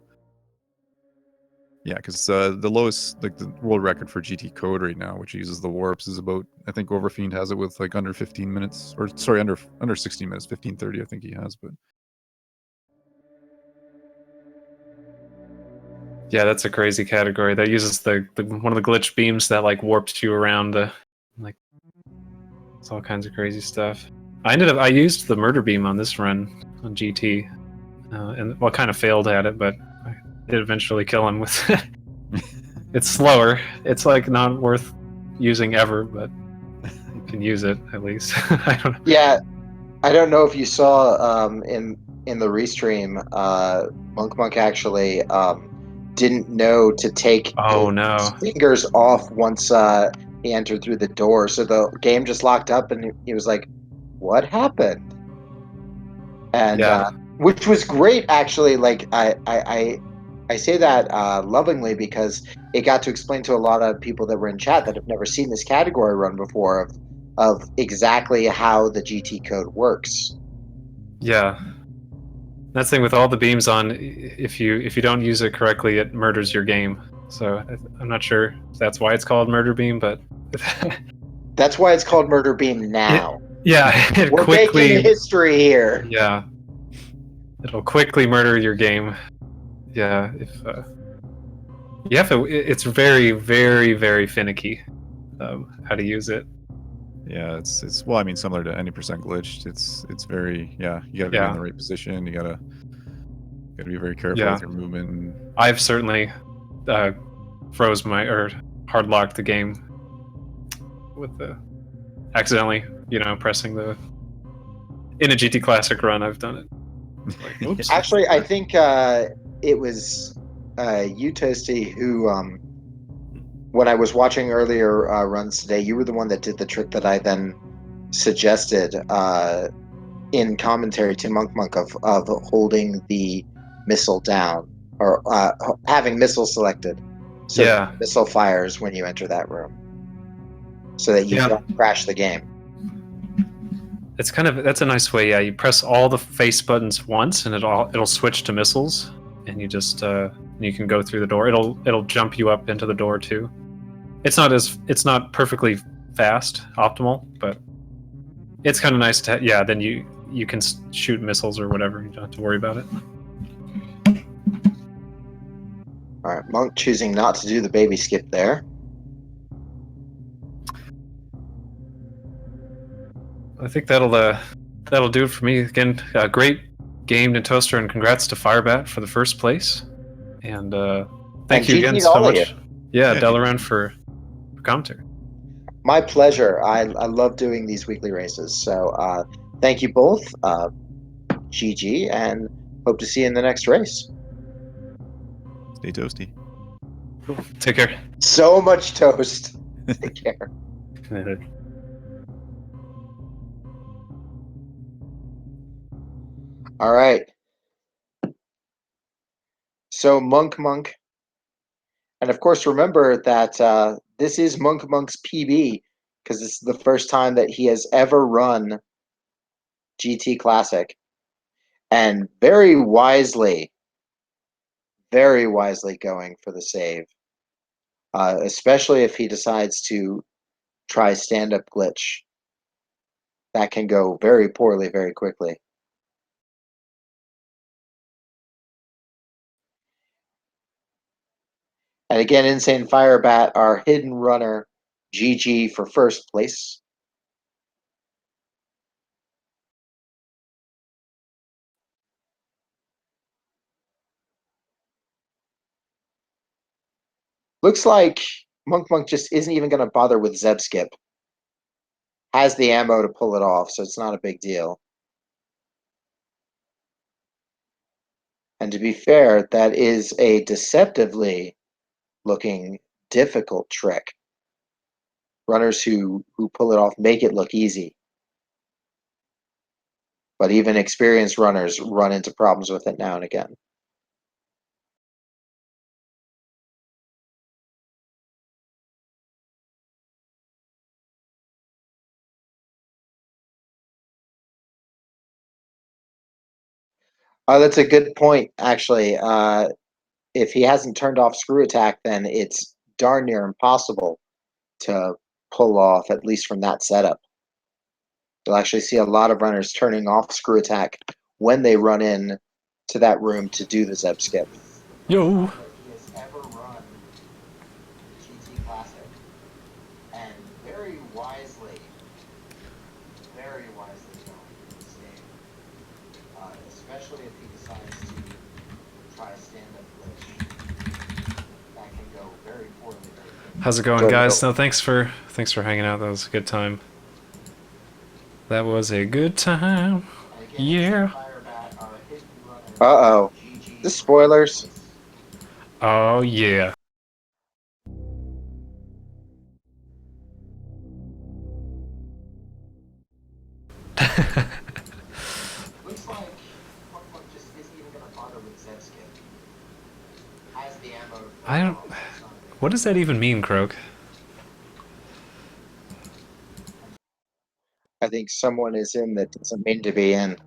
Yeah, because the lowest, like the world record for GT code right now, which uses the warps, is about, I think Overfiend has it with like under 15 minutes, or sorry, under 16 minutes, 15:30, I think he has, but. Yeah, that's a crazy category. That uses the one of the glitch beams that like warps you around the like. It's all kinds of crazy stuff. I used the murder beam on this run on GT, and well, kind of failed at it, but I did eventually kill him with. It's slower. It's like not worth using ever, but you can use it at least. I don't know. Yeah, I don't know if you saw in the restream, Monk actually didn't know to take Oh his no. fingers off once he entered through the door, so the game just locked up, and he was like, "What happened?" And Yeah. which was great, actually. Like I say that lovingly because it got to explain to a lot of people that were in chat that have never seen this category run before of exactly how the GT code works. Yeah. That's the thing with all the beams on. If you don't use it correctly, it murders your game. So I'm not sure if that's why it's called murder beam, but That's why it's called Murder Beam now. yeah, it We're quickly. making history here. Yeah, it'll quickly murder your game. Yeah, if you have to. It's very, very, very finicky. How to use it. Yeah, it's well, I mean, similar to any percent glitched. It's very, yeah, you gotta be in the right position. You gotta be very careful with your movement. I've certainly froze or hard locked the game with the accidentally, pressing the in a GT Classic run. I've done it. Like, oops. Actually, I think it was you, Toasty, who when I was watching earlier runs today, you were the one that did the trick that I then suggested in commentary to Monk of holding the missile down or having missile selected, so Yeah. the missile fires when you enter that room, so that you don't crash the game. That's a nice way. Yeah, you press all the face buttons once, and it'll switch to missiles, and you just you can go through the door. It'll jump you up into the door too. It's not perfectly fast, optimal, but it's kind of nice to then you can shoot missiles or whatever. You don't have to worry about it. All right, Monk choosing not to do the baby skip there. I think that'll do it for me. Again, great game, Toaster, and congrats to Firebat for the first place. And thank you again so much. Yeah, Delaran for commentary. My pleasure. I love doing these weekly races. So thank you both. GG, and hope to see you in the next race. Stay toasty. Cool. Take care. So much toast. Take care. All right. So Monk, and of course remember that this is Monk's PB because this is the first time that he has ever run GT Classic, and very wisely going for the save, especially if he decides to try stand-up glitch that can go very poorly very quickly. And again, Insane Firebat, our hidden runner, GG for first place. Looks like Monk just isn't even going to bother with Zeb Skip. Has the ammo to pull it off, so it's not a big deal. And to be fair, that is a deceptively looking difficult trick. Runners who pull it off make it look easy. But even experienced runners run into problems with it now and again. Oh, that's a good point, actually. If he hasn't turned off screw attack, then it's darn near impossible to pull off, at least from that setup. You'll actually see a lot of runners turning off screw attack when they run in to that room to do the Zeb Skip. Yo! He has ever run GT Classic, and very wisely going in this game. Especially if he decides to try a stand-up glitch. That can go very poorly. How's it going, guys? No, thanks for hanging out. That was a good time. That was a good time. Yeah. Uh-oh. The spoilers. Oh, yeah. Looks like Monk just isn't even going to bother with Zeb Skip. Has the ammo. I don't... What does that even mean, Croak? I think someone is in that doesn't mean to be in.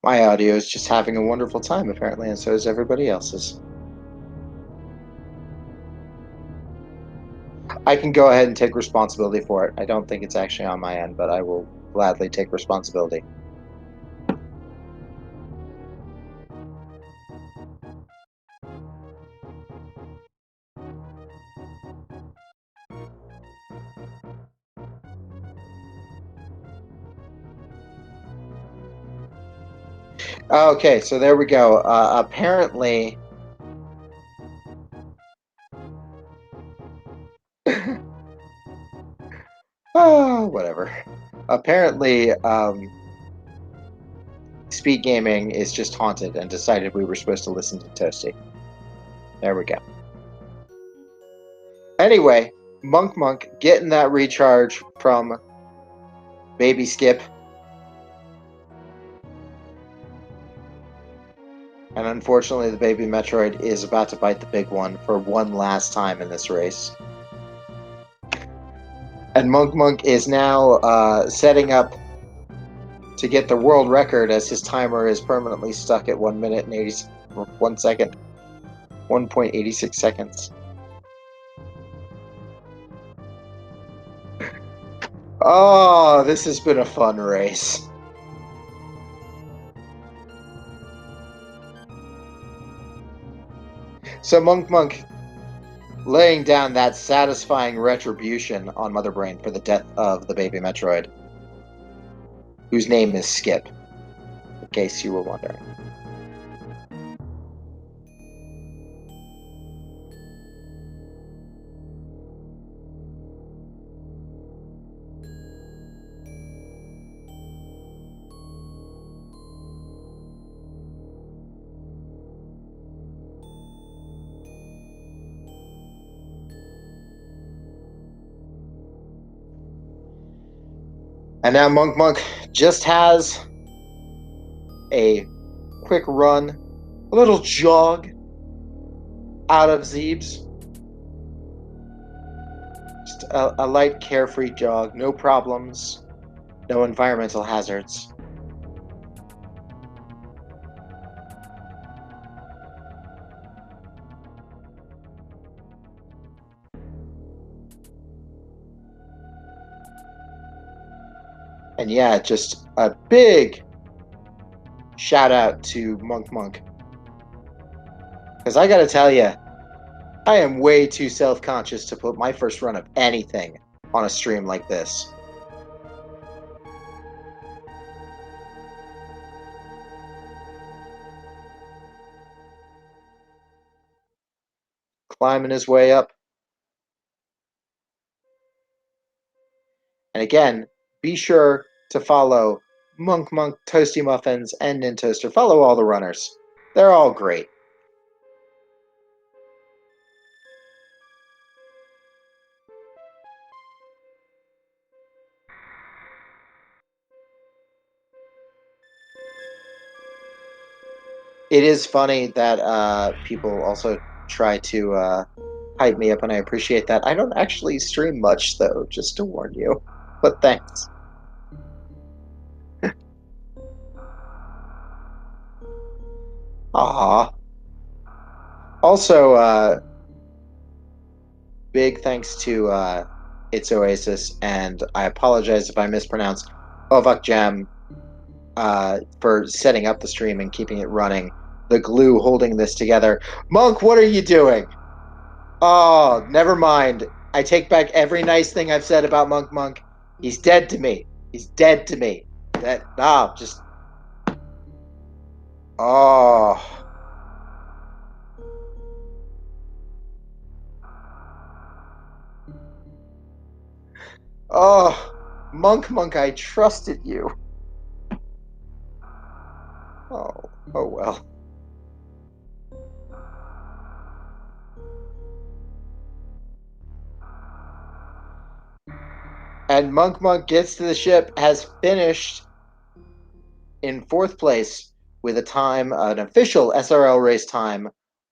My audio is just having a wonderful time, apparently, and so is everybody else's. I can go ahead and take responsibility for it. I don't think it's actually on my end, but I will gladly take responsibility. Okay, so there we go. Apparently... oh, whatever. Apparently, Speed Gaming is just haunted and decided we were supposed to listen to Toasty. There we go. Anyway, Monk getting that recharge from Baby Skip. And unfortunately, the Baby Metroid is about to bite the big one for one last time in this race. And Monk is now setting up to get the world record, as his timer is permanently stuck at 1 minute and 1 second. 1.86 seconds. Oh, this has been a fun race. So Monk laying down that satisfying retribution on Mother Brain for the death of the Baby Metroid, whose name is Skip, in case you were wondering. And now Monk just has a quick run, a little jog out of Zeebs. Just a light, carefree jog, no problems. No environmental hazards. And yeah, just a big shout out to Monk. Because I gotta tell you, I am way too self-conscious to put my first run of anything on a stream like this. Climbing his way up. And again, be sure to follow Monk, Toasty Muffins, and Nintoaster. Follow all the runners. They're all great. It is funny that people also try to hype me up, and I appreciate that. I don't actually stream much, though, just to warn you. But thanks. Aw. Also, big thanks to It's Oasis, and I apologize if I mispronounce Ovak Jam for setting up the stream and keeping it running. The glue holding this together. Monk, what are you doing? Oh, never mind. I take back every nice thing I've said about Monk. He's dead to me. He's dead to me. Just. Oh. Oh. Monk, I trusted you. Oh well. And Monk gets to the ship, has finished in 4th place with a time, an official SRL race time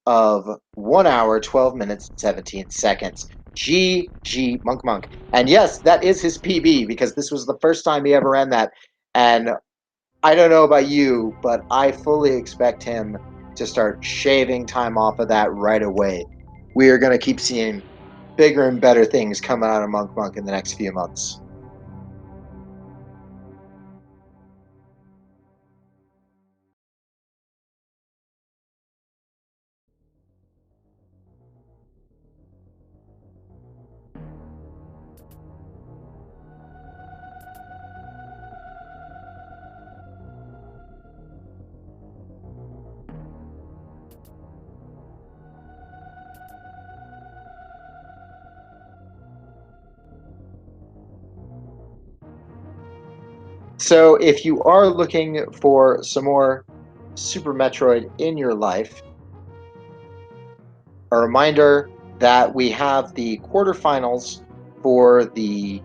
of 1 hour, 12 minutes, and 17 seconds. GG Monk. And yes, that is his PB because this was the first time he ever ran that. And I don't know about you, but I fully expect him to start shaving time off of that right away. We are going to keep seeing bigger and better things coming out of Monk in the next few months. So if you are looking for some more Super Metroid in your life, a reminder that we have the quarterfinals for the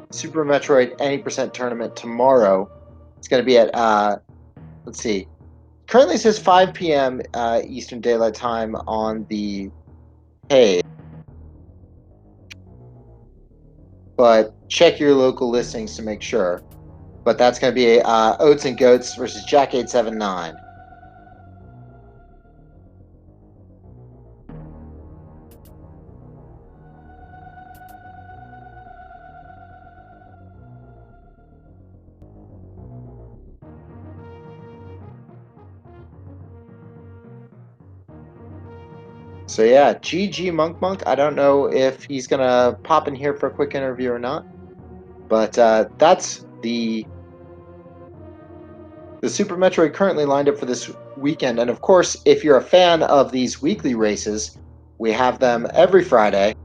Super Metroid Any Percent tournament tomorrow. It's going to be at, let's see, currently it says 5 p.m. Eastern Daylight Time on the page. But check your local listings to make sure. But that's going to be Oats and Goats versus Jack 879. So yeah, GG Monk. I don't know if he's gonna pop in here for a quick interview or not, but that's the Super Metroid currently lined up for this weekend. And of course, if you're a fan of these weekly races, we have them every Friday.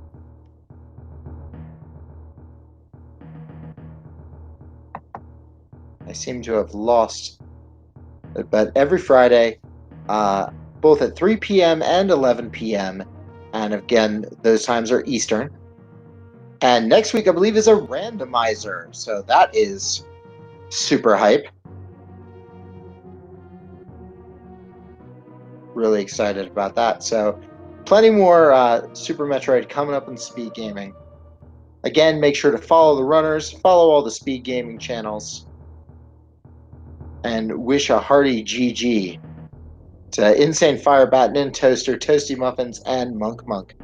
I seem to have lost, but every Friday, both at 3 p.m. and 11 p.m. And again, those times are Eastern. And next week, I believe, is a randomizer. So that is super hype. Really excited about that. So plenty more Super Metroid coming up in Speed Gaming. Again, make sure to follow the runners, follow all the speed gaming channels, and wish a hearty GG to Insane Fire, Batman Toaster, Toasty Muffins, and Monk Monk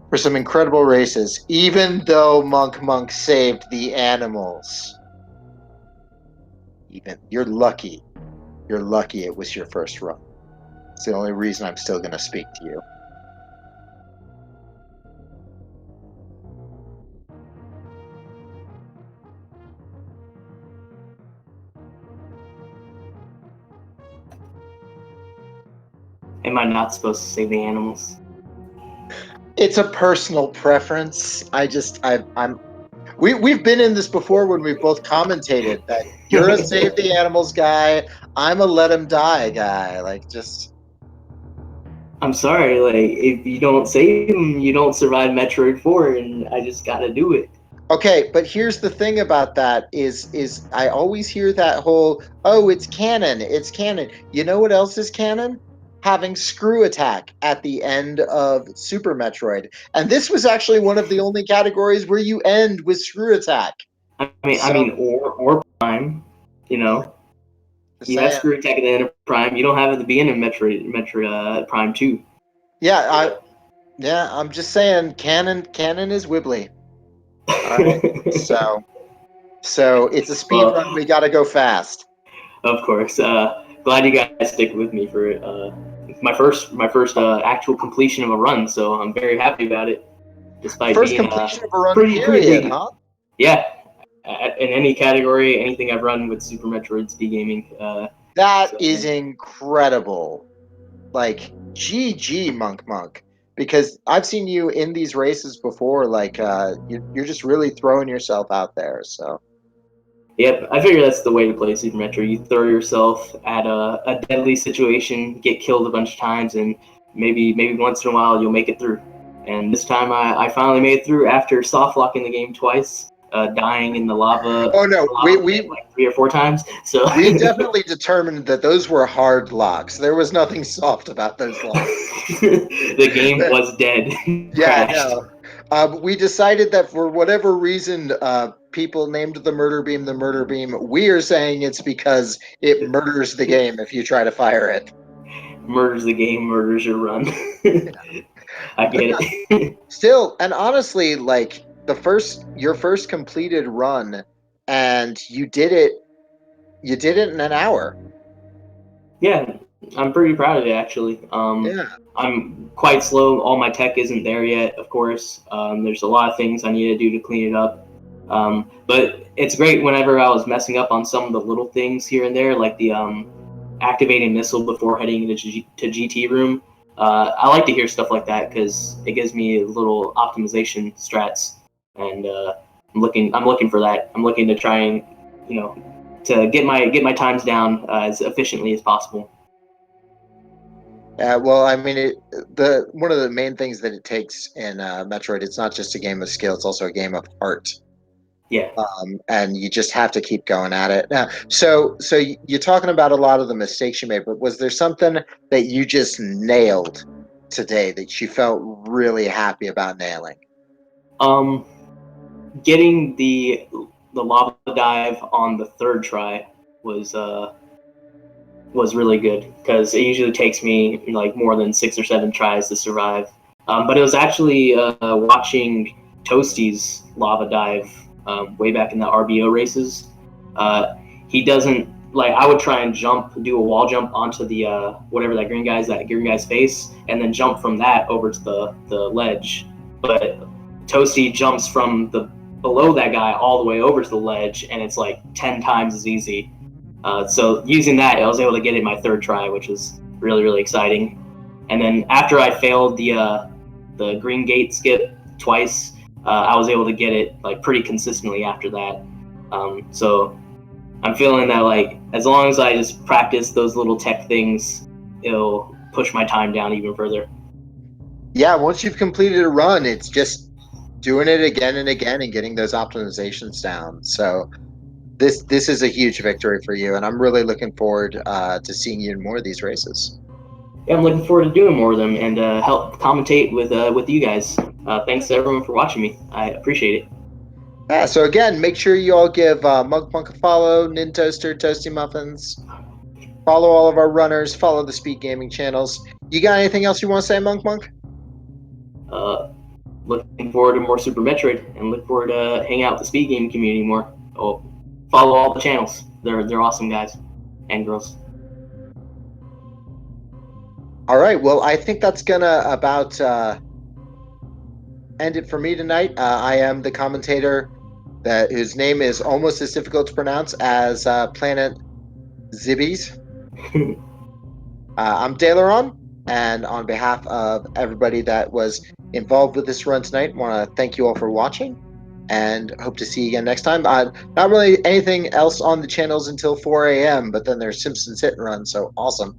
for some incredible races, even though Monk Monk saved the animals. You're lucky. You're lucky it was your first run. It's the only reason I'm still going to speak to you. Am I not supposed to save the animals? It's a personal preference. We've been in this before when we've both commentated that you're a save the animals guy, I'm a let them die guy. Like, just I'm sorry, like, if you don't save them, you don't survive Metroid 4, and I just gotta do it. okay, but here's the thing about that is I always hear that whole, oh, it's canon, it's canon. You know what else is canon? Having screw attack at the end of Super Metroid. And this was actually one of the only categories where you end with screw attack. Or Prime, you know. You have screw attack at the end of Prime. You don't have it at the beginning of Metroid Prime 2. Yeah, I'm just saying canon is wibbly. All right. So it's a speed run. We got to go fast. Of course. Glad you guys stick with me for my first actual completion of a run. So I'm very happy about it. Despite first being completion of a run pretty period, big, huh? Yeah. In any category, anything I've run with Super Metroid speed gaming. That is incredible. Like, GG, Monk. Because I've seen you in these races before. Like, you're just really throwing yourself out there. So. Yep, I figure that's the way to play Super Metroid. You throw yourself at a deadly situation, get killed a bunch of times, and maybe once in a while you'll make it through. And this time I finally made it through after soft locking the game twice, dying in the lava. Oh no, we like 3 or 4 times. So we definitely determined that those were hard locks. There was nothing soft about those locks. The game was dead. Yeah, no. We decided that for whatever reason, people named the murder beam. We are saying it's because it murders the game if you try to fire it. Murders the game, murders your run. I get it. Still, and honestly, like your first completed run, and you did it in an hour. Yeah, I'm pretty proud of it actually. Yeah. I'm quite slow. All my tech isn't there yet, of course. There's a lot of things I need to do to clean it up. But it's great whenever I was messing up on some of the little things here and there, like the activating missile before heading to GT room. I like to hear stuff like that because it gives me little optimization strats, and I'm looking for that. I'm looking to try and to get my times down as efficiently as possible. Well, I mean, one of the main things that it takes in Metroid, it's not just a game of skill; it's also a game of art. Yeah. And you just have to keep going at it. Now, so you're talking about a lot of the mistakes you made, but was there something that you just nailed today that you felt really happy about nailing? Getting the lava dive on the 3rd try was really good because it usually takes me like more than 6 or 7 tries to survive. But it was actually watching Toasty's lava dive way back in the RBO races. He doesn't like. I would try and do a wall jump onto the whatever that green guy's face, and then jump from that over to the ledge. But Toasty jumps from below that guy all the way over to the ledge, and it's like 10 times as easy. So using that, I was able to get it my 3rd try, which was really, really exciting. And then after I failed the green gate skip twice, I was able to get it like pretty consistently after that. So I'm feeling that like as long as I just practice those little tech things, it'll push my time down even further. Yeah, once you've completed a run, it's just doing it again and again and getting those optimizations down. So this is a huge victory for you, and I'm really looking forward to seeing you in more of these races. Yeah, I'm looking forward to doing more of them and help commentate with you guys. Thanks to everyone for watching me. I appreciate it. Yeah, so again, make sure you all give Mug Monk a follow, Nintoaster, Toasty Muffins. Follow all of our runners. Follow the Speed Gaming channels. You got anything else you want to say, Monk Monk? Looking forward to more Super Metroid, and look forward to hanging out with the speed gaming community more. Oh, follow all the channels. They're awesome guys and girls. All right. Well, I think that's gonna about end it for me tonight. I am the commentator whose name is almost as difficult to pronounce as Planet Zibbies. I'm Daleron, and on behalf of everybody that was involved with this run tonight, want to thank you all for watching, and hope to see you again next time. Not really anything else on the channels until 4 a.m., but then there's Simpsons Hit and Run, so awesome.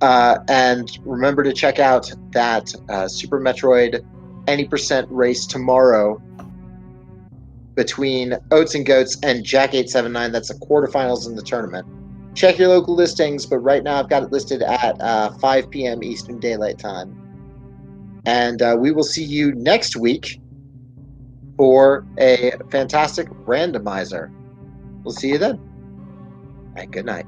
And remember to check out that Super Metroid Any Percent race tomorrow between Oats and Goats and Jack 879. That's the quarterfinals in the tournament. Check your local listings, but right now I've got it listed at 5 p.m. Eastern Daylight Time. And we will see you next week for a fantastic randomizer. We'll see you then. All right, good night.